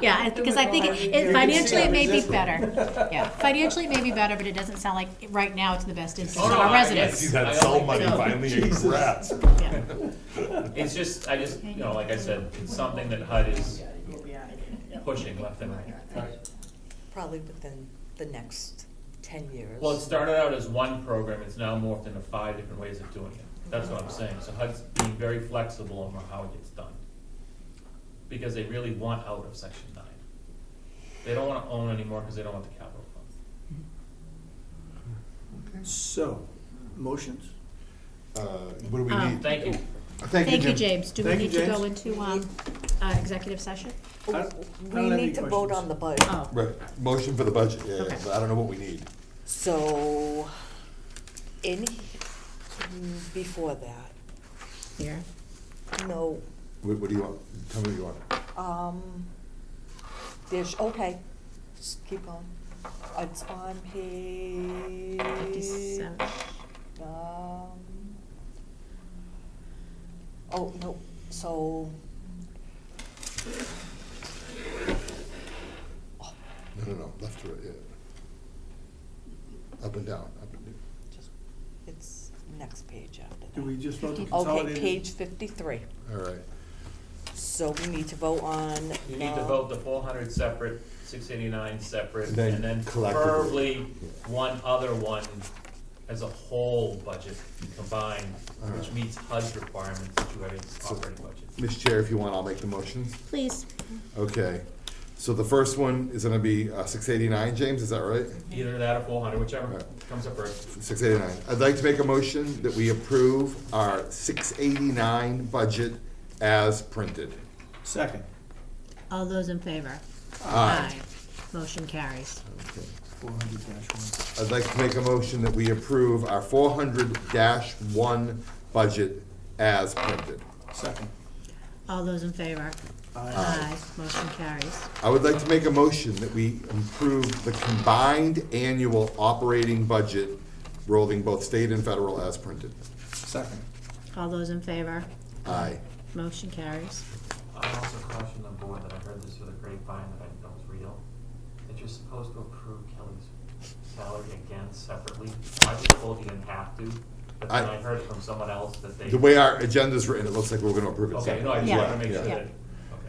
Speaker 1: Yeah, because I think
Speaker 4: You
Speaker 1: it
Speaker 4: can
Speaker 1: financially
Speaker 4: see
Speaker 1: it
Speaker 4: I'm
Speaker 1: may be
Speaker 4: resisting.
Speaker 1: better. Yeah, financially it may be better, but it doesn't sound like, right now, it's in the best interest
Speaker 7: Oh,
Speaker 1: of
Speaker 7: no,
Speaker 1: our
Speaker 7: I-
Speaker 1: residents.
Speaker 3: See that
Speaker 7: I
Speaker 3: cell
Speaker 7: don't
Speaker 3: money
Speaker 7: think so.
Speaker 3: finally in
Speaker 4: Jesus.
Speaker 3: grasp.
Speaker 1: Yeah.
Speaker 7: It's just, you know, like I said, it's something that HUD is pushing left and right.
Speaker 4: Right.
Speaker 2: Probably within the next 10 years.
Speaker 7: Well, it started out as one program, it's now morphed into 5 different ways of doing it. That's what I'm saying. So HUD's being very flexible on how it gets done. Because they really want out of section 9. They don't wanna own anymore because they don't want the capital fund.
Speaker 4: So, motions?
Speaker 3: What do we need?
Speaker 7: Thank you.
Speaker 3: Thank
Speaker 1: Thank you, James. Do we
Speaker 4: Thank you,
Speaker 1: need to go
Speaker 4: James.
Speaker 1: into executive session?
Speaker 4: I don't
Speaker 2: We
Speaker 4: have any
Speaker 2: need to vote
Speaker 4: questions.
Speaker 2: on the budget.
Speaker 1: Oh,
Speaker 3: Right, motion for the budget, yeah,
Speaker 1: Okay.
Speaker 3: but I don't know what we need.
Speaker 2: So, before that,
Speaker 1: here.
Speaker 2: no,
Speaker 3: What do you want? Tell me what you want.
Speaker 2: okay, just keep going. It's on page.
Speaker 1: 57.
Speaker 2: Oh, no, so,
Speaker 3: No, left to right, yeah. Up and down, up and down.
Speaker 2: just, it's next page after that.
Speaker 4: Do we just vote the
Speaker 1: Okay,
Speaker 2: Okay,
Speaker 4: consolidated?
Speaker 2: page 53.
Speaker 3: All right.
Speaker 2: So we need to vote on.
Speaker 7: You need to vote the 400 separate, 689 separate,
Speaker 3: And then
Speaker 7: and then
Speaker 3: collectively.
Speaker 7: preferably one other one as a whole budget combined, which
Speaker 3: Alright.
Speaker 7: meets HUD's requirements that you have an operating budget.
Speaker 3: Ms. Chair, if you want, I'll make the motions.
Speaker 1: Please.
Speaker 3: Okay, so the first one is gonna be 689, James, is that right?
Speaker 7: Either that or 400, whichever
Speaker 3: Right.
Speaker 7: comes up first.
Speaker 3: 689. I'd like to make a motion that we approve our 689 budget as printed.
Speaker 4: Second.
Speaker 1: All those in favor?
Speaker 3: Aye.
Speaker 1: Motion carries.
Speaker 3: Okay.
Speaker 4: 400-1.
Speaker 3: I'd like to make a motion that we approve our 400-1 budget as printed.
Speaker 4: Second.
Speaker 1: All those in favor?
Speaker 4: Aye.
Speaker 1: Motion carries.
Speaker 3: I would like to make a motion that we improve the combined annual operating budget rolling both state and federal as printed.
Speaker 4: Second.
Speaker 1: All those in favor?
Speaker 3: Aye.
Speaker 1: Motion carries.
Speaker 9: I also caution the board that I heard this through the grapevine that I know is real, that you're supposed to approve Kelly's salary again separately. I was told you didn't have to, but then I heard from someone else that they.
Speaker 3: The way our agenda's written, it looks like we're gonna approve it
Speaker 9: Okay, no, I
Speaker 3: separately.
Speaker 9: just
Speaker 1: Yeah.
Speaker 9: wanted to make sure
Speaker 3: Yeah.
Speaker 9: that. okay.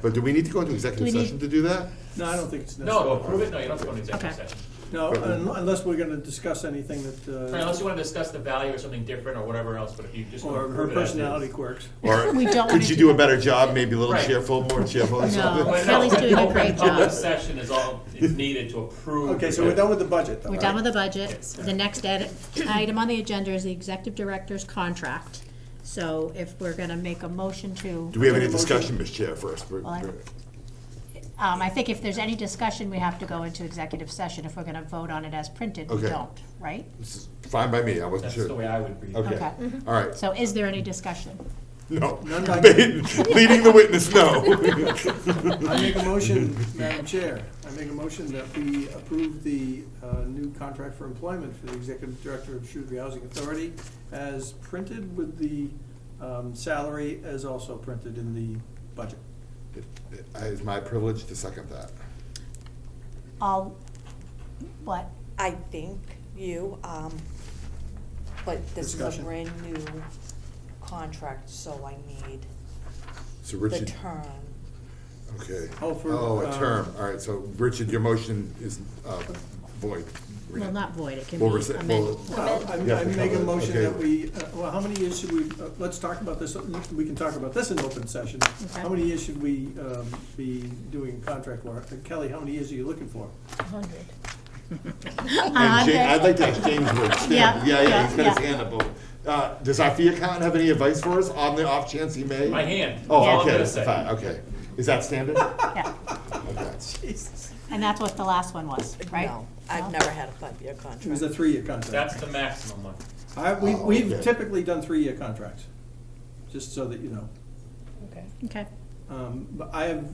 Speaker 3: But do we need to go into executive
Speaker 1: Do we need-
Speaker 3: session to do that?
Speaker 4: No, I don't think it's
Speaker 9: No,
Speaker 4: necessary.
Speaker 9: to approve it, no, you don't have to go into executive
Speaker 1: Okay.
Speaker 9: session.
Speaker 4: No, unless we're gonna discuss anything that,
Speaker 9: Unless you want to discuss the value or something different or whatever else, but if you just.
Speaker 4: or her
Speaker 9: approve it as is.
Speaker 4: personality quirks.
Speaker 3: Or
Speaker 1: We don't
Speaker 3: could
Speaker 1: wanna
Speaker 3: you
Speaker 1: do
Speaker 3: do a
Speaker 1: that.
Speaker 3: better job, maybe a little
Speaker 9: Right.
Speaker 3: more cheerful or
Speaker 1: No.
Speaker 3: something?
Speaker 9: Well,
Speaker 1: Kelly's doing a
Speaker 9: open
Speaker 1: great
Speaker 9: public
Speaker 1: job.
Speaker 9: session is all is needed to approve.
Speaker 4: Okay, so we're done with the budget, though,
Speaker 1: We're
Speaker 4: right?
Speaker 1: done with the budget. The next item on the agenda is the executive director's contract. So if we're gonna make a motion to.
Speaker 3: Do we have any discussion, Ms. Chair, first?
Speaker 1: I think if there's any discussion, we have to go into executive session. If we're gonna vote on it as printed, we
Speaker 3: Okay.
Speaker 1: don't, right?
Speaker 3: This is fine by me, I wasn't
Speaker 9: That's the
Speaker 3: sure.
Speaker 9: way I would read it.
Speaker 3: Okay,
Speaker 1: Okay.
Speaker 3: all right.
Speaker 1: So is there any discussion?
Speaker 3: No.
Speaker 4: None by-
Speaker 3: Leading the witness, no.
Speaker 4: I make a motion, Madam Chair, I make a motion that we approve the new contract for employment for the Executive Director of Shrewsbury Housing Authority as printed with the salary as also printed in the budget.
Speaker 3: It's my privilege to second that.
Speaker 1: All, what?
Speaker 2: I think you, but this is a
Speaker 4: Discussion.
Speaker 2: brand new contract, so I need
Speaker 3: So
Speaker 2: the
Speaker 3: Richard,
Speaker 2: term.
Speaker 3: okay.
Speaker 4: Oh, for,
Speaker 3: A term, all right, so Richard, your motion is void.
Speaker 1: Well, not void, it can
Speaker 3: We'll
Speaker 1: be
Speaker 3: resi-
Speaker 1: amended.
Speaker 4: Well,
Speaker 3: Yeah,
Speaker 4: I make a
Speaker 3: okay.
Speaker 4: motion that we, well, how many years should we, let's talk about this, we can talk about this in open session.
Speaker 1: Okay.
Speaker 4: How many years should we be doing contract work? Kelly, how many years are you looking for?
Speaker 6: 100.
Speaker 3: And I'd like to ask James where it's
Speaker 1: Yeah,
Speaker 3: standing. Yeah, he's got his
Speaker 1: yeah.
Speaker 3: hand up. Does our fee accountant have any advice for us on the off chance he may?
Speaker 9: My hand.
Speaker 3: Oh,
Speaker 9: That's all I'm
Speaker 3: okay,
Speaker 9: gonna say.
Speaker 3: fine, okay. Is that standard?
Speaker 1: Yeah,
Speaker 3: Okay.
Speaker 4: Jesus.
Speaker 1: and that's what the last one was, right?
Speaker 2: No, I've never had a 5-year contract.
Speaker 4: It was a 3-year contract.
Speaker 9: That's the maximum one.
Speaker 4: We've
Speaker 3: okay.
Speaker 4: typically done 3-year contracts, just so that you know.
Speaker 6: Okay.
Speaker 1: Okay,
Speaker 4: But I have,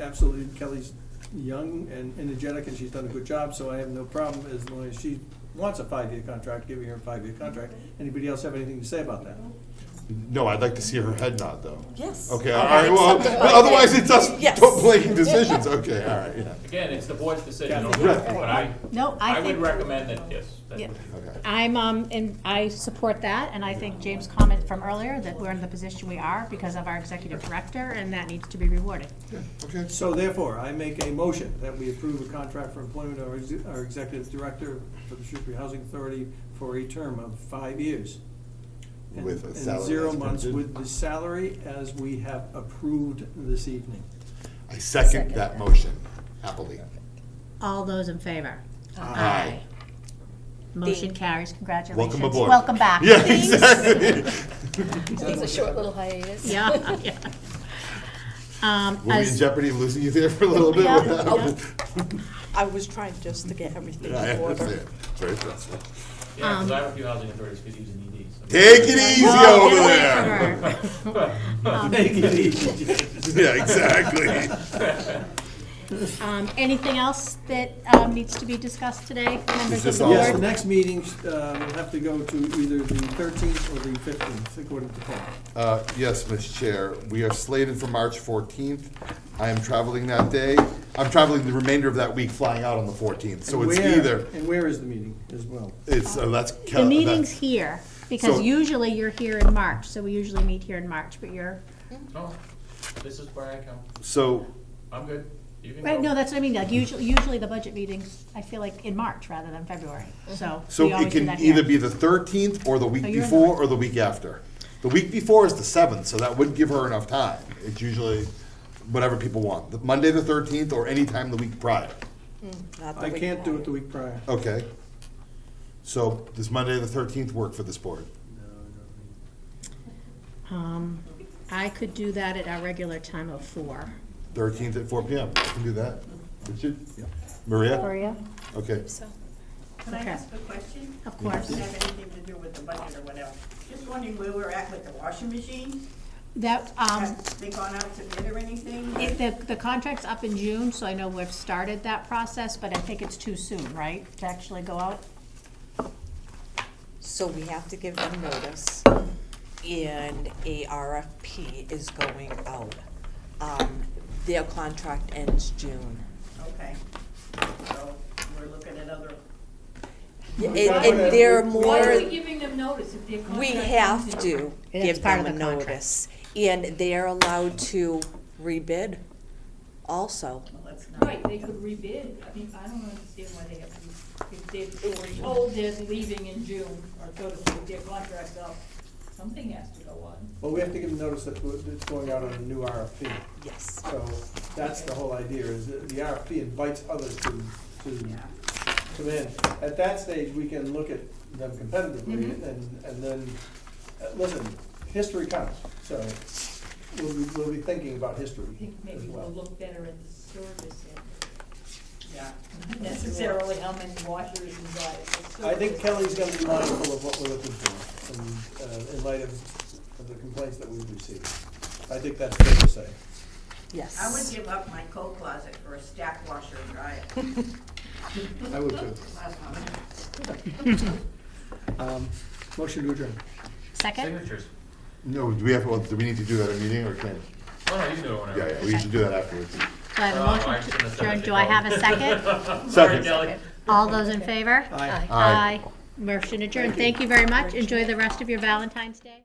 Speaker 4: absolutely, Kelly's young and energetic, and she's done a good job, so I have no problem as long as she wants a 5-year contract, giving her a 5-year contract. Anybody else have anything to say about that?
Speaker 3: No, I'd like to see her head nod, though.
Speaker 2: Yes.
Speaker 3: Okay, all
Speaker 2: I
Speaker 3: right,
Speaker 2: have
Speaker 3: well,
Speaker 2: accepted
Speaker 3: well, otherwise
Speaker 2: my-
Speaker 3: it's us
Speaker 2: Yes.
Speaker 3: making decisions. Okay, all right, yeah.
Speaker 9: Again, it's the board's decision,
Speaker 4: Kathy.
Speaker 9: but I,
Speaker 1: no,
Speaker 9: I
Speaker 1: I
Speaker 9: would
Speaker 1: think,
Speaker 9: recommend that, yes. that
Speaker 1: Yeah.
Speaker 9: would be-
Speaker 3: Okay.
Speaker 1: I'm, and I support that, and I think James' comment from earlier, that we're in the position we are because of our executive director, and that needs to be rewarded.
Speaker 3: Okay.
Speaker 4: So therefore, I make a motion that we approve a contract for employment of our executive director for the Shrewsbury Housing Authority for a term of 5 years. And-
Speaker 3: With a
Speaker 4: and
Speaker 3: salary
Speaker 4: 0
Speaker 3: as
Speaker 4: months
Speaker 3: printed.
Speaker 4: with the salary as we have approved this evening.
Speaker 3: I second
Speaker 6: Second
Speaker 3: that
Speaker 6: that.
Speaker 3: motion happily.
Speaker 1: All those in favor?
Speaker 3: Aye.
Speaker 1: Motion
Speaker 2: Thank-
Speaker 1: carries, congratulations.
Speaker 3: Welcome aboard.
Speaker 1: Welcome back.
Speaker 3: Yeah,
Speaker 1: Thanks.
Speaker 3: exactly.
Speaker 6: It's a short little hiatus.
Speaker 1: Yeah, yeah.
Speaker 3: Were we in
Speaker 1: As-
Speaker 3: jeopardy of losing you there for a little bit?
Speaker 1: Yeah,
Speaker 3: What happened?
Speaker 2: I was trying just to get everything
Speaker 3: Yeah, I
Speaker 2: in order.
Speaker 3: understand. It's very stressful.
Speaker 9: Yeah, because I have a few housing authorities could use an ED. so-
Speaker 3: Take it easy
Speaker 1: Whoa,
Speaker 3: over
Speaker 1: get away from
Speaker 3: there.
Speaker 1: her.
Speaker 4: Make it easy.
Speaker 3: Yeah, exactly.
Speaker 1: Anything else that needs to be discussed today, members of
Speaker 3: this
Speaker 1: the
Speaker 3: all-
Speaker 4: Yes, the
Speaker 1: board?
Speaker 4: next meeting will have to go to either the 13th or the 15th, according to Paul.
Speaker 3: Yes, Mr. Chair, we are slated for March 14th. I am traveling that day. I'm traveling the remainder of that week, flying out on the 14th. So
Speaker 4: And
Speaker 3: it's
Speaker 4: where-
Speaker 3: either,
Speaker 4: And where is the meeting as well?
Speaker 3: it's, that's.
Speaker 1: The meeting's here, because
Speaker 3: So-
Speaker 1: usually you're here in March, so we usually meet here in March, but you're,
Speaker 9: No, this is where I come.
Speaker 3: So,
Speaker 9: I'm good. You can
Speaker 1: right,
Speaker 9: go.
Speaker 1: no, that's what I mean, like, usually the budget meetings, I feel like in March rather than February, so
Speaker 3: so
Speaker 1: we
Speaker 3: it
Speaker 1: always do
Speaker 3: can
Speaker 1: that here.
Speaker 3: either be the 13th or the week
Speaker 1: Oh, you're in
Speaker 3: before
Speaker 1: the-
Speaker 3: or the week after. The week before is the 7th, so that would give her enough time. It's usually whatever people want. The Monday the 13th or any time the week prior.
Speaker 2: Not the
Speaker 4: I
Speaker 2: week
Speaker 4: can't do it
Speaker 2: prior.
Speaker 4: the week prior.
Speaker 3: Okay. So does Monday the 13th work for this board?
Speaker 1: I could do that at our regular time of 4.
Speaker 3: 13th at 4 PM. I can do that. Richard? Maria?
Speaker 1: Maria?
Speaker 3: Okay.
Speaker 6: So.
Speaker 8: Can I
Speaker 1: Okay.
Speaker 8: ask a question?
Speaker 1: Of course.
Speaker 8: Doesn't have anything to do with the budget or whatever. Just wondering where we're at with the washing machine.
Speaker 1: That,
Speaker 8: Have they gone out to bid or anything?
Speaker 1: the contract's up in June, so I know we've started that process, but I think it's too soon, right, to actually go out?
Speaker 2: So we have to give them notice, and a RFP is going out. Their contract ends June.
Speaker 8: Okay. So we're looking at other,
Speaker 2: And they're
Speaker 10: Why are we
Speaker 2: more,
Speaker 10: giving them notice if their contract?
Speaker 2: we
Speaker 10: ends
Speaker 2: have
Speaker 10: in-
Speaker 2: to
Speaker 1: It's
Speaker 2: give
Speaker 1: part of
Speaker 2: them a
Speaker 1: the contract.
Speaker 2: notice. And they're allowed to rebid also.
Speaker 8: well, let's not.
Speaker 10: Right, they could rebid. I mean, I don't understand why they have to, if they were told they're leaving in June, or so to speak, their contract's up, something has to go on.
Speaker 4: Well, we have to give them notice that it's going out on a new RFP.
Speaker 2: Yes.
Speaker 4: So that's the whole idea, is that the RFP invites others to
Speaker 8: Yeah.
Speaker 4: come in. At that stage, we can look at them competitively and then, listen, history counts. So we'll be thinking about history
Speaker 10: I think maybe
Speaker 4: as
Speaker 10: we'll
Speaker 4: well.
Speaker 10: look better at the service end,
Speaker 8: Yeah.
Speaker 10: not necessarily how many washers and dryers. the
Speaker 4: I think
Speaker 10: service.
Speaker 4: Kelly's gonna be mindful of what we're looking for and, in light of the complaints that we've received. I think that's fair to say.
Speaker 2: Yes.
Speaker 8: I would give up my coat closet for a stack washer and dryer.
Speaker 4: I would too.
Speaker 8: Last one.
Speaker 4: Motion to adjourn.
Speaker 1: Second?
Speaker 9: Signatures.
Speaker 3: No, do we have, well, do we need to do that at a meeting or can?
Speaker 9: Oh, no, you can do it whenever.
Speaker 3: Yeah, we should do that afterwards.
Speaker 1: So I have a
Speaker 9: Oh, I
Speaker 1: motion
Speaker 9: shouldn't
Speaker 1: to
Speaker 9: have said
Speaker 1: adjourn.
Speaker 9: that
Speaker 1: Do I have a
Speaker 9: before.
Speaker 1: second?
Speaker 9: Sorry,
Speaker 3: Second.
Speaker 9: Kelly.
Speaker 1: All those in favor?
Speaker 4: Aye.
Speaker 3: Aye.
Speaker 1: Motion adjourned. Thank you very much. Enjoy the rest of your Valentine's Day.